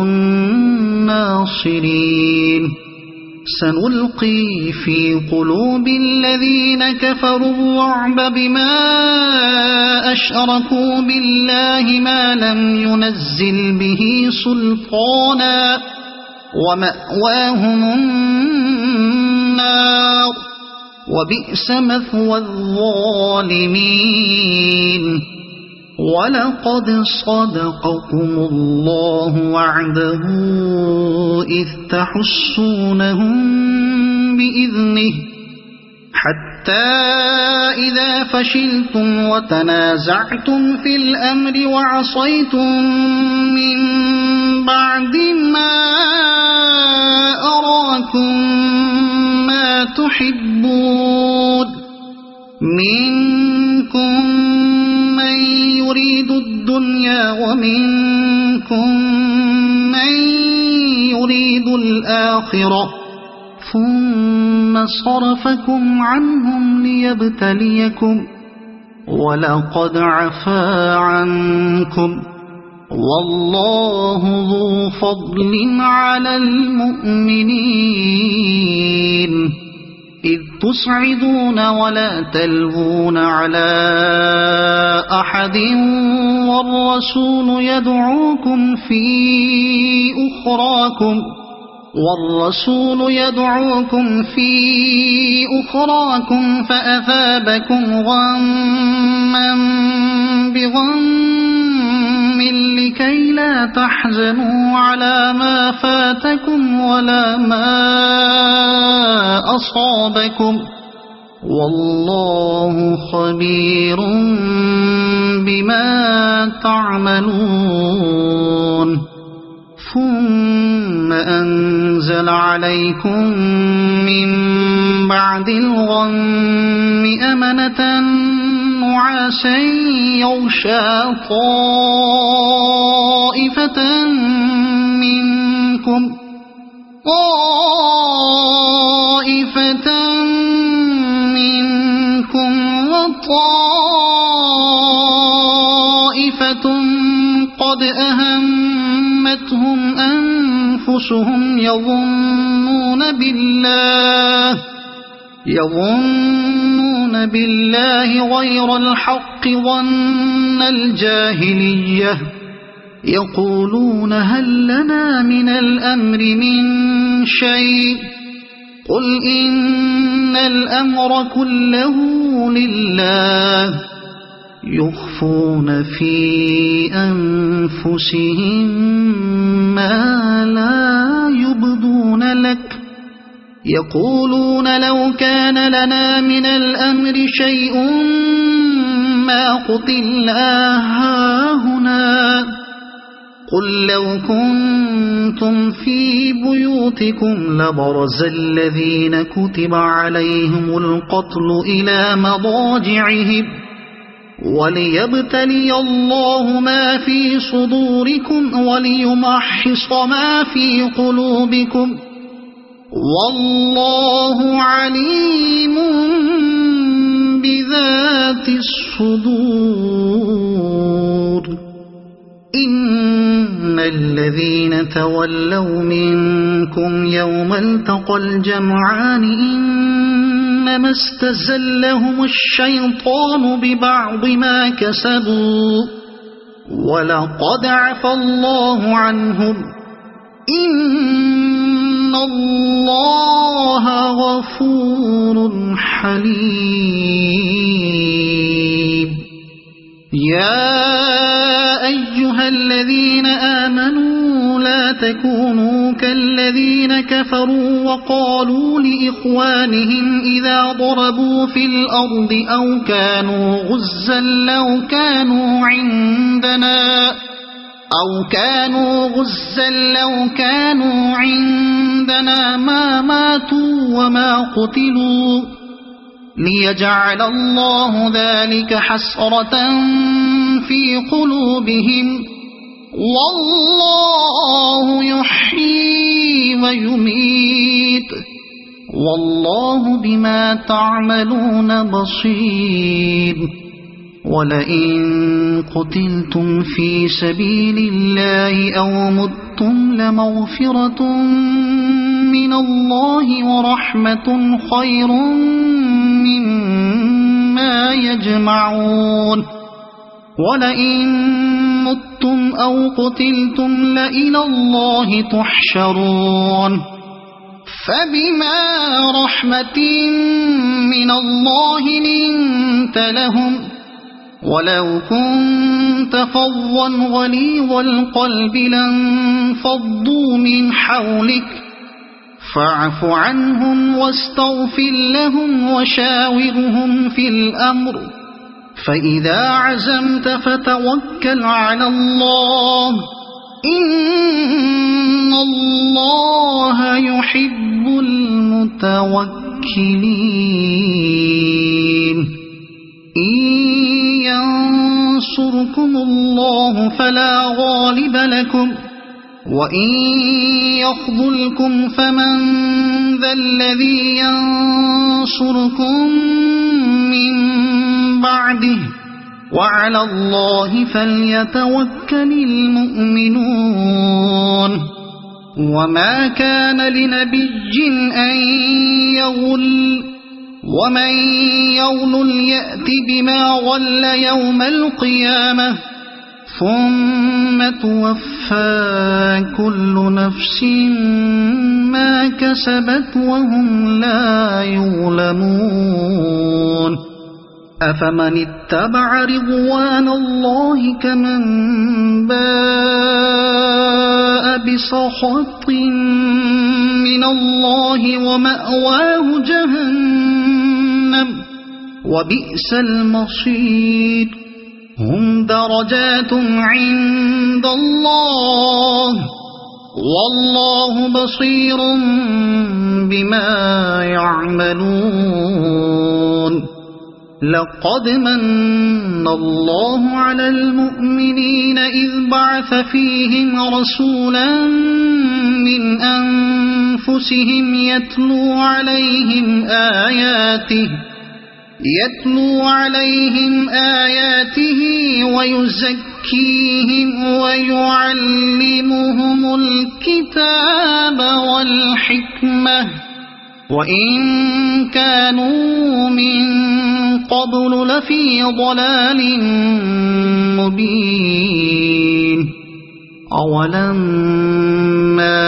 الناصرين سنلقي في قلوب الذين كفروا الرعب بما أشركوا بالله ما لم ينزل به سلطانا ومأواهم النار وبئس مثوى الظالمين ولقد صدقكم الله وعده إذ تحسونهم بإذنه حتى إذا فشلتم وتنازعتم في الأمر وعصيتم من بعد ما أراكم ما تحبون منكم من يريد الدنيا ومنكم من يريد الآخرة ثم صرفكم عنهم ليبتليكم ولقد عفا عنكم والله ذو فضل على المؤمنين إذ تصعدون ولا تلوون على أحد والرسول يدعوكم في أخراكم فأثابكم غما بغم لكي لا تحزنوا على ما فاتكم ولا ما أصابكم والله خبير بما تعملون ثم أنزل عليكم من بعد الغم أمنة نعاسا يغشى طائفة منكم وطائفة قد أهمتهم أنفسهم يظنون بالله غير الحق ظن الجاهلية يقولون هل لنا من الأمر من شيء قل إن الأمر كله لله يخفون في أنفسهم ما لا يبدون لك يقولون لو كان لنا من الأمر شيء ما قتلنا هاهنا قل لو كنتم في بيوتكم لبرز الذين كتب عليهم القتل إلى مضاجعهم وليبتلي الله ما في صدوركم وليمحص ما في قلوبكم والله عليم بذات الصدور إن الذين تولوا منكم يوم التقى الجمعان إنما استزلهم الشيطان ببعض ما كسبوا ولقد عفى الله عنهم إن الله غفور حليم يا أيها الذين آمنوا لا تكونوا كالذين كفروا وقالوا لإخوانهم إذا ضربوا في الأرض أو كانوا غزا لو كانوا عندنا ما ماتوا وما قتلوا ليجعل الله ذلك حسرة في قلوبهم والله يحيي ويميت والله بما تعملون بصير ولئن قتلتم في سبيل الله أو متم لمغفرة من الله ورحمة خير مما يجمعون ولئن متم أو قتلتم لإلى الله تحشرون فبما رحمة من الله لنت لهم ولو كنت فظا غليظ القلب لانفضوا من حولك فاعف عنهم واستغفر لهم وشاورهم في الأمر فإذا عزمت فتوكل على الله إن الله يحب المتوكلين إن ينصركم الله فلا غالب لكم وإن يخذلكم فمن ذا الذي ينصركم من بعده وعلى الله فليتوكل المؤمنون وما كان لنبي أن يغل ومن يغل يأت بما غل يوم القيامة ثم توفى كل نفس ما كسبت وهم لا يظلمون أفمن اتبع رضوان الله كمن باء بسخط من الله ومأواه جهنم وبئس المصير هم درجات عند الله والله بصير بما يعملون لقد من الله على المؤمنين إذ بعث فيهم رسولا من أنفسهم يتلو عليهم آياته ويزكيهم ويعلمهم الكتاب والحكمة وإن كانوا من قبل لفي ضلال مبين أولما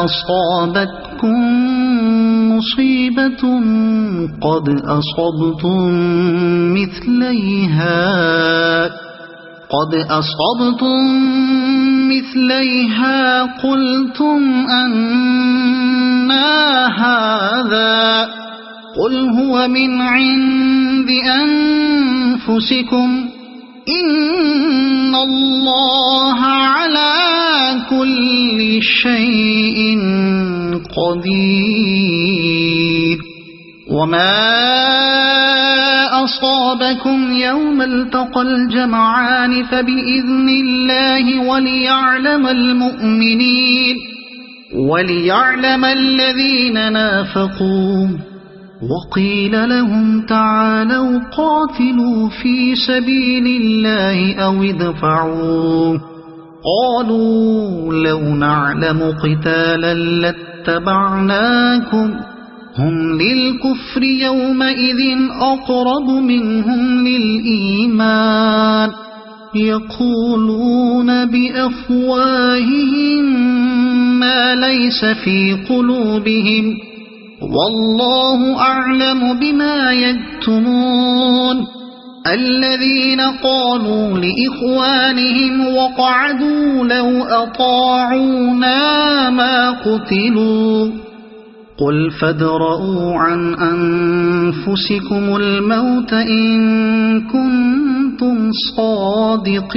أصابتكم مصيبة قد أصبتم مثليها قلتم أنى هذا قل هو من عند أنفسكم إن الله على كل شيء قدير وما أصابكم يوم التقى الجمعان فبإذن الله وليعلم المؤمنين وليعلم الذين نافقوا وقيل لهم تعالوا قاتلوا في سبيل الله أو ادفعوا قالوا لو نعلم قتالا لاتبعناكم هم للكفر يومئذ أقرب منهم للإيمان يقولون بأفواههم ما ليس في قلوبهم والله أعلم بما يكتمون الذين قالوا لإخوانهم وقعدوا لو أطاعونا ما قتلوا قل فادرءوا عن أنفسكم الموت إن كنتم صادقين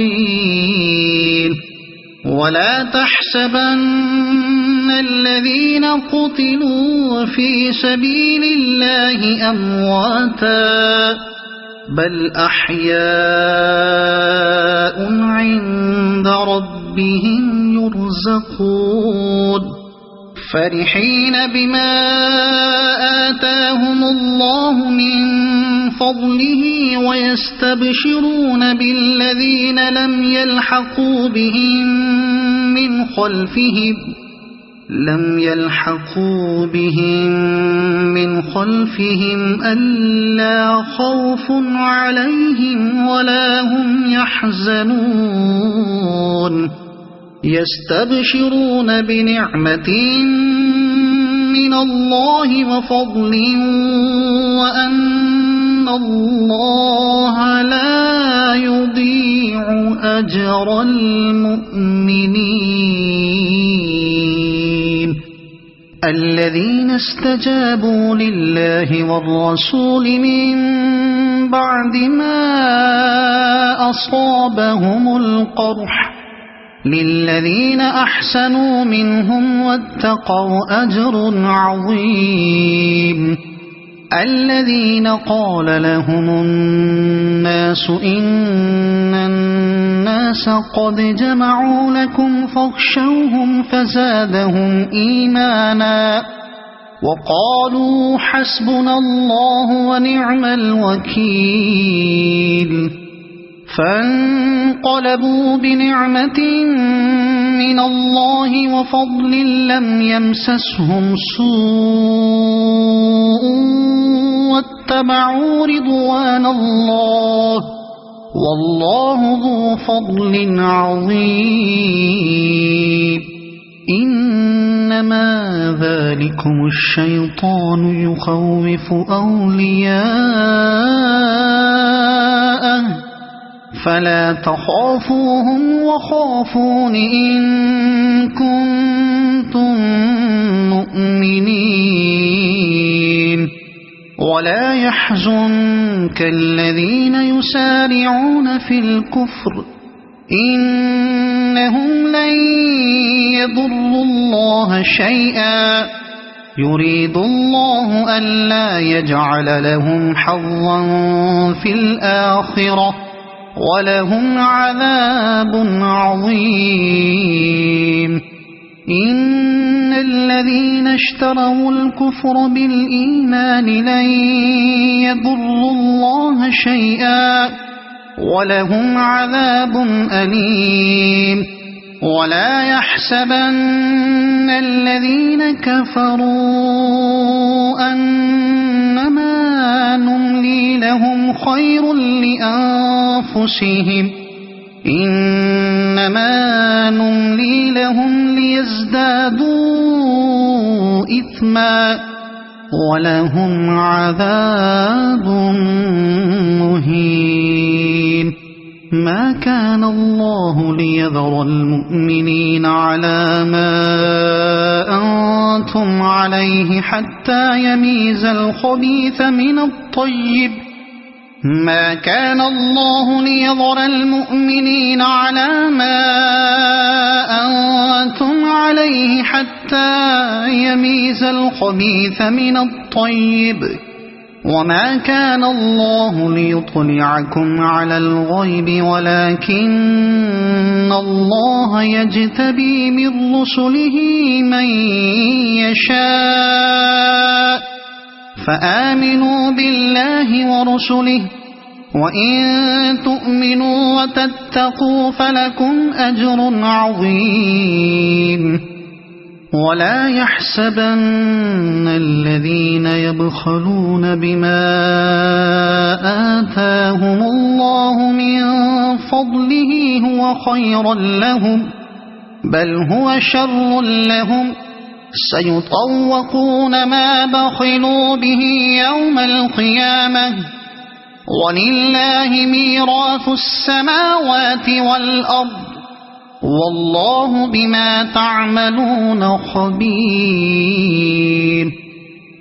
ولا تحسبن الذين قتلوا في سبيل الله أمواتا بل أحياء عند ربهم يرزقون فرحين بما آتاهم الله من فضله ويستبشرون بالذين لم يلحقوا بهم من خلفهم ألا خوف عليهم ولا هم يحزنون يستبشرون بنعمة من الله وفضل وأن الله لا يضيع أجر المؤمنين الذين استجابوا لله والرسول من بعد ما أصابهم القرح للذين أحسنوا منهم واتقوا أجر عظيم الذين قال لهم الناس إن الناس قد جمعوا لكم فاخشوهم فزادهم إيمانا وقالوا حسبنا الله ونعم الوكيل فانقلبوا بنعمة من الله وفضل لم يمسسهم سوء واتبعوا رضوان الله والله ذو فضل عظيم إنما ذلكم الشيطان يخوف أولياءه فلا تخافوهم وخافون إن كنتم مؤمنين ولا يحزنك الذين يسارعون في الكفر إنهم لن يضروا الله شيئا يريد الله ألا يجعل لهم حظا في الآخرة ولهم عذاب عظيم إن الذين اشتروا الكفر بالإيمان لن يضروا الله شيئا ولهم عذاب أليم ولا يحسبن الذين كفروا أنما نملي لهم خير لأنفسهم إنما نملي لهم ليزدادوا إثما ولهم عذاب مهين ما كان الله ليذر المؤمنين على ما أنتم عليه حتى يميز الخبيث من الطيب ما كان الله ليذر المؤمنين على ما أنتم عليه حتى يميز الخبيث من الطيب وما كان الله ليطلعكم على الغيب ولكن الله يجتبي من رسله من يشاء فآمنوا بالله ورسله وإن تؤمنوا وتتقوا فلكم أجر عظيم ولا يحسبن الذين يبخلون بما آتاهم الله من فضله هو خيرا لهم بل هو شر لهم سيطوقون ما بخلوا به يوم القيامة ولله ميراث السماوات والأرض والله بما تعملون خبير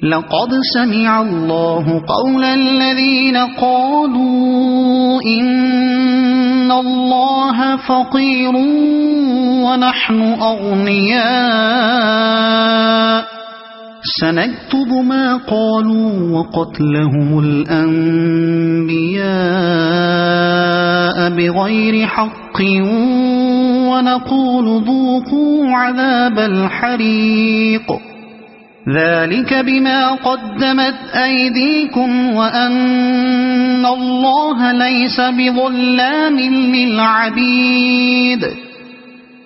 لقد سمع الله قول الذين قالوا إن الله فقير ونحن أغنياء سنكتب ما قالوا وقتلهم الأنبياء بغير حق ونقول ذوقوا عذاب الحريق ذلك بما قدمت أيديكم وأن الله ليس بظلام للعبيد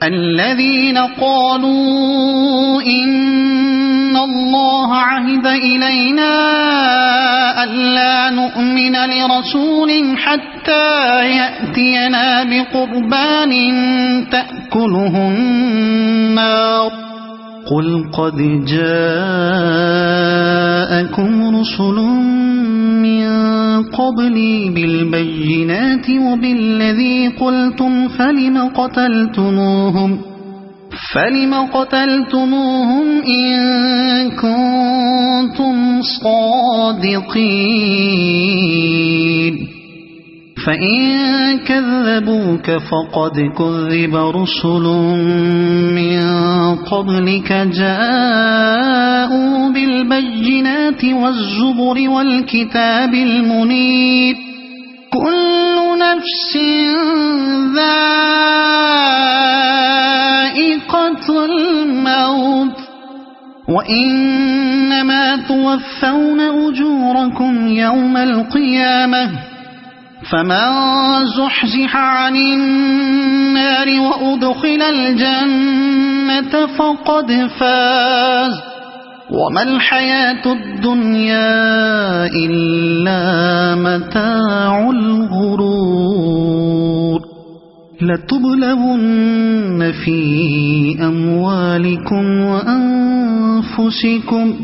الذين قالوا إن الله عهد إلينا ألا نؤمن لرسول حتى يأتينا بقربان تأكله النار قل قد جاءكم رسل من قبلي بالبينات وبالذي قلتم فلم قتلتموهم إن كنتم صادقين فإن كذبوك فقد كذب رسل من قبلك جاءوا بالبينات والزبر والكتاب المنير كل نفس ذائقة الموت وإنما توفون أجوركم يوم القيامة فمن زحزح عن النار وأدخل الجنة فقد فاز وما الحياة الدنيا إلا متاع الغرور لتبلغن في أموالكم وأنفسكم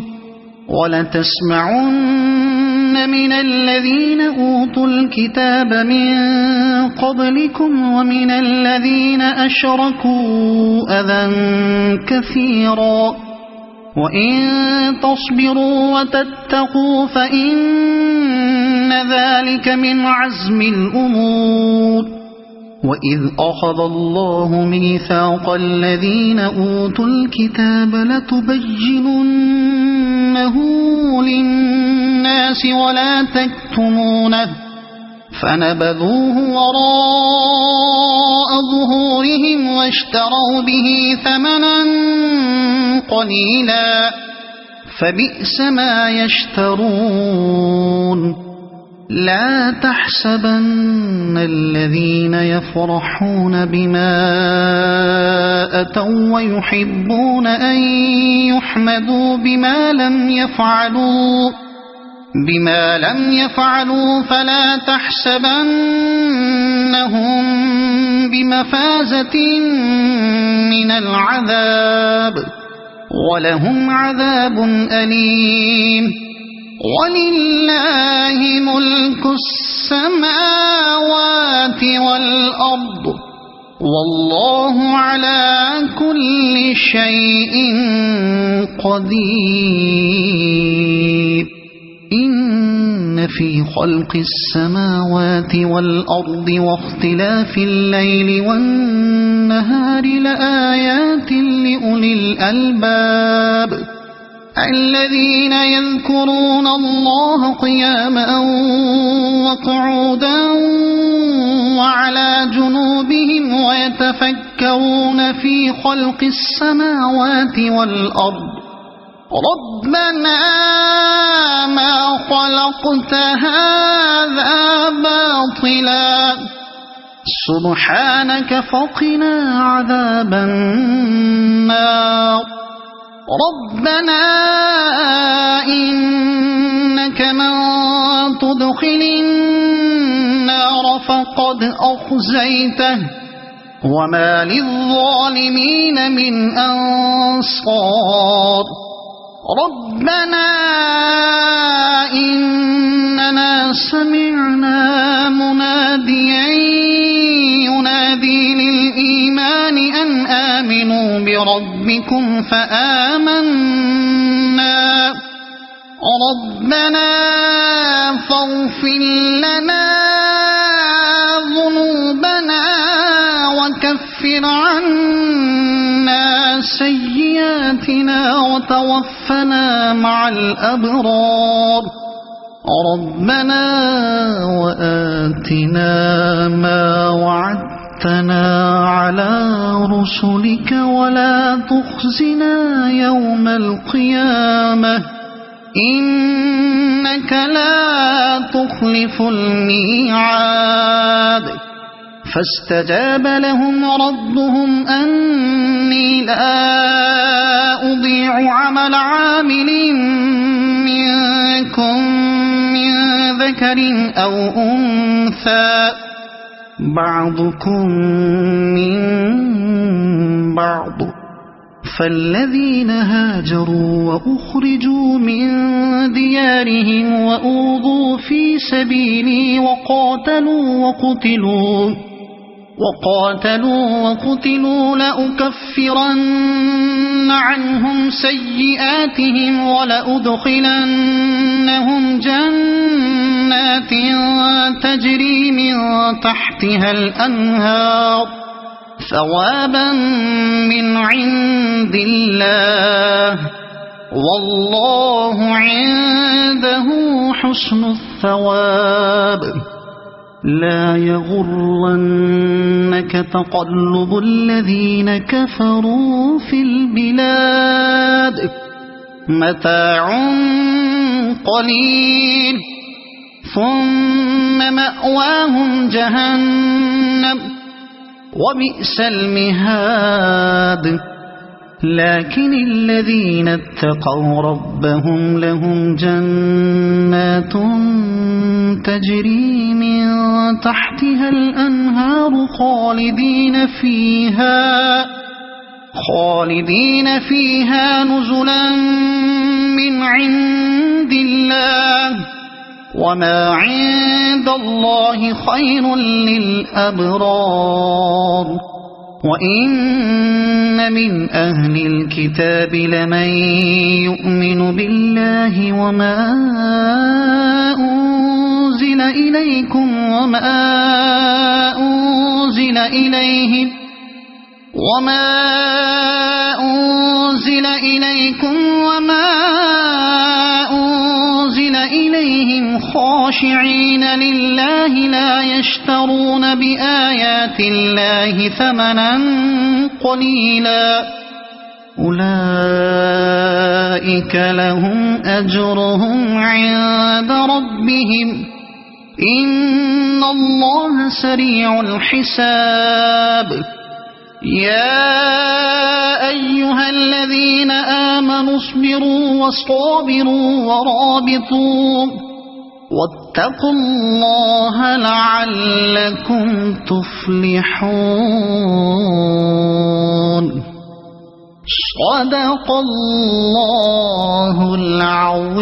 ولتسمعن من الذين أوتوا الكتاب من قبلكم ومن الذين أشركوا أذى كثيرا وإن تصبروا وتتقوا فإن ذلك من عزم الأمور وإذ أخذ الله ميثاق الذين أوتوا الكتاب لتبيننه للناس ولا تكتمونه فنبذوه وراء ظهورهم واشتروا به ثمنا قليلا فبئس ما يشترون لا تحسبن الذين يفرحون بما أتوا ويحبون أن يحمدوا بما لم يفعلوا فلا تحسبنهم بمفازة من العذاب ولهم عذاب أليم ولله ملك السماوات والأرض والله على كل شيء قدير إن في خلق السماوات والأرض واختلاف الليل والنهار لآيات لأولي الألباب الذين يذكرون الله قياما وقعودا وعلى جنوبهم ويتفكرون في خلق السماوات والأرض ربنا ما خلقت هذا باطلا سبحانك فقنا عذاب النار ربنا إنك من تدخل النار فقد أخزيته وما للظالمين من أنصار ربنا إننا سمعنا مناديا ينادي للإيمان أن آمنوا بربكم فآمنا ربنا فاغفر لنا ذنوبنا وكفر عنا سيئاتنا وتوفنا مع الأبرار ربنا وآتنا ما وعدتنا على رسلك ولا تخزنا يوم القيامة إنك لا تخلف الميعاد فاستجاب لهم ربهم أني لا أضيع عمل عامل منكم من ذكر أو أنثى بعضكم من بعض فالذين هاجروا وأخرجوا من ديارهم وأوذوا في سبيلي وقاتلوا وقتلوا لأكفرن عنهم سيئاتهم ولأدخلنهم جنات تجري من تحتها الأنهار ثوابا من عند الله والله عنده حسن الثواب لا يغرنك تقلب الذين كفروا في البلاد متاع قليل ثم مأواهم جهنم وبئس المهاد لكن الذين اتقوا ربهم لهم جنات تجري من تحتها الأنهار خالدين فيها نزلا من عند الله وما عند الله خير للأبرار وإن من أهل الكتاب لمن يؤمن بالله وما أنزل إليكم وما أنزل إليهم خاشعين لله لا يشترون بآيات الله ثمنا قليلا أولئك لهم أجرهم عند ربهم إن الله سريع الحساب يا أيها الذين آمنوا اصبروا وصابروا ورابطوا واتقوا الله لعلكم تفلحون صدق الله العظيم.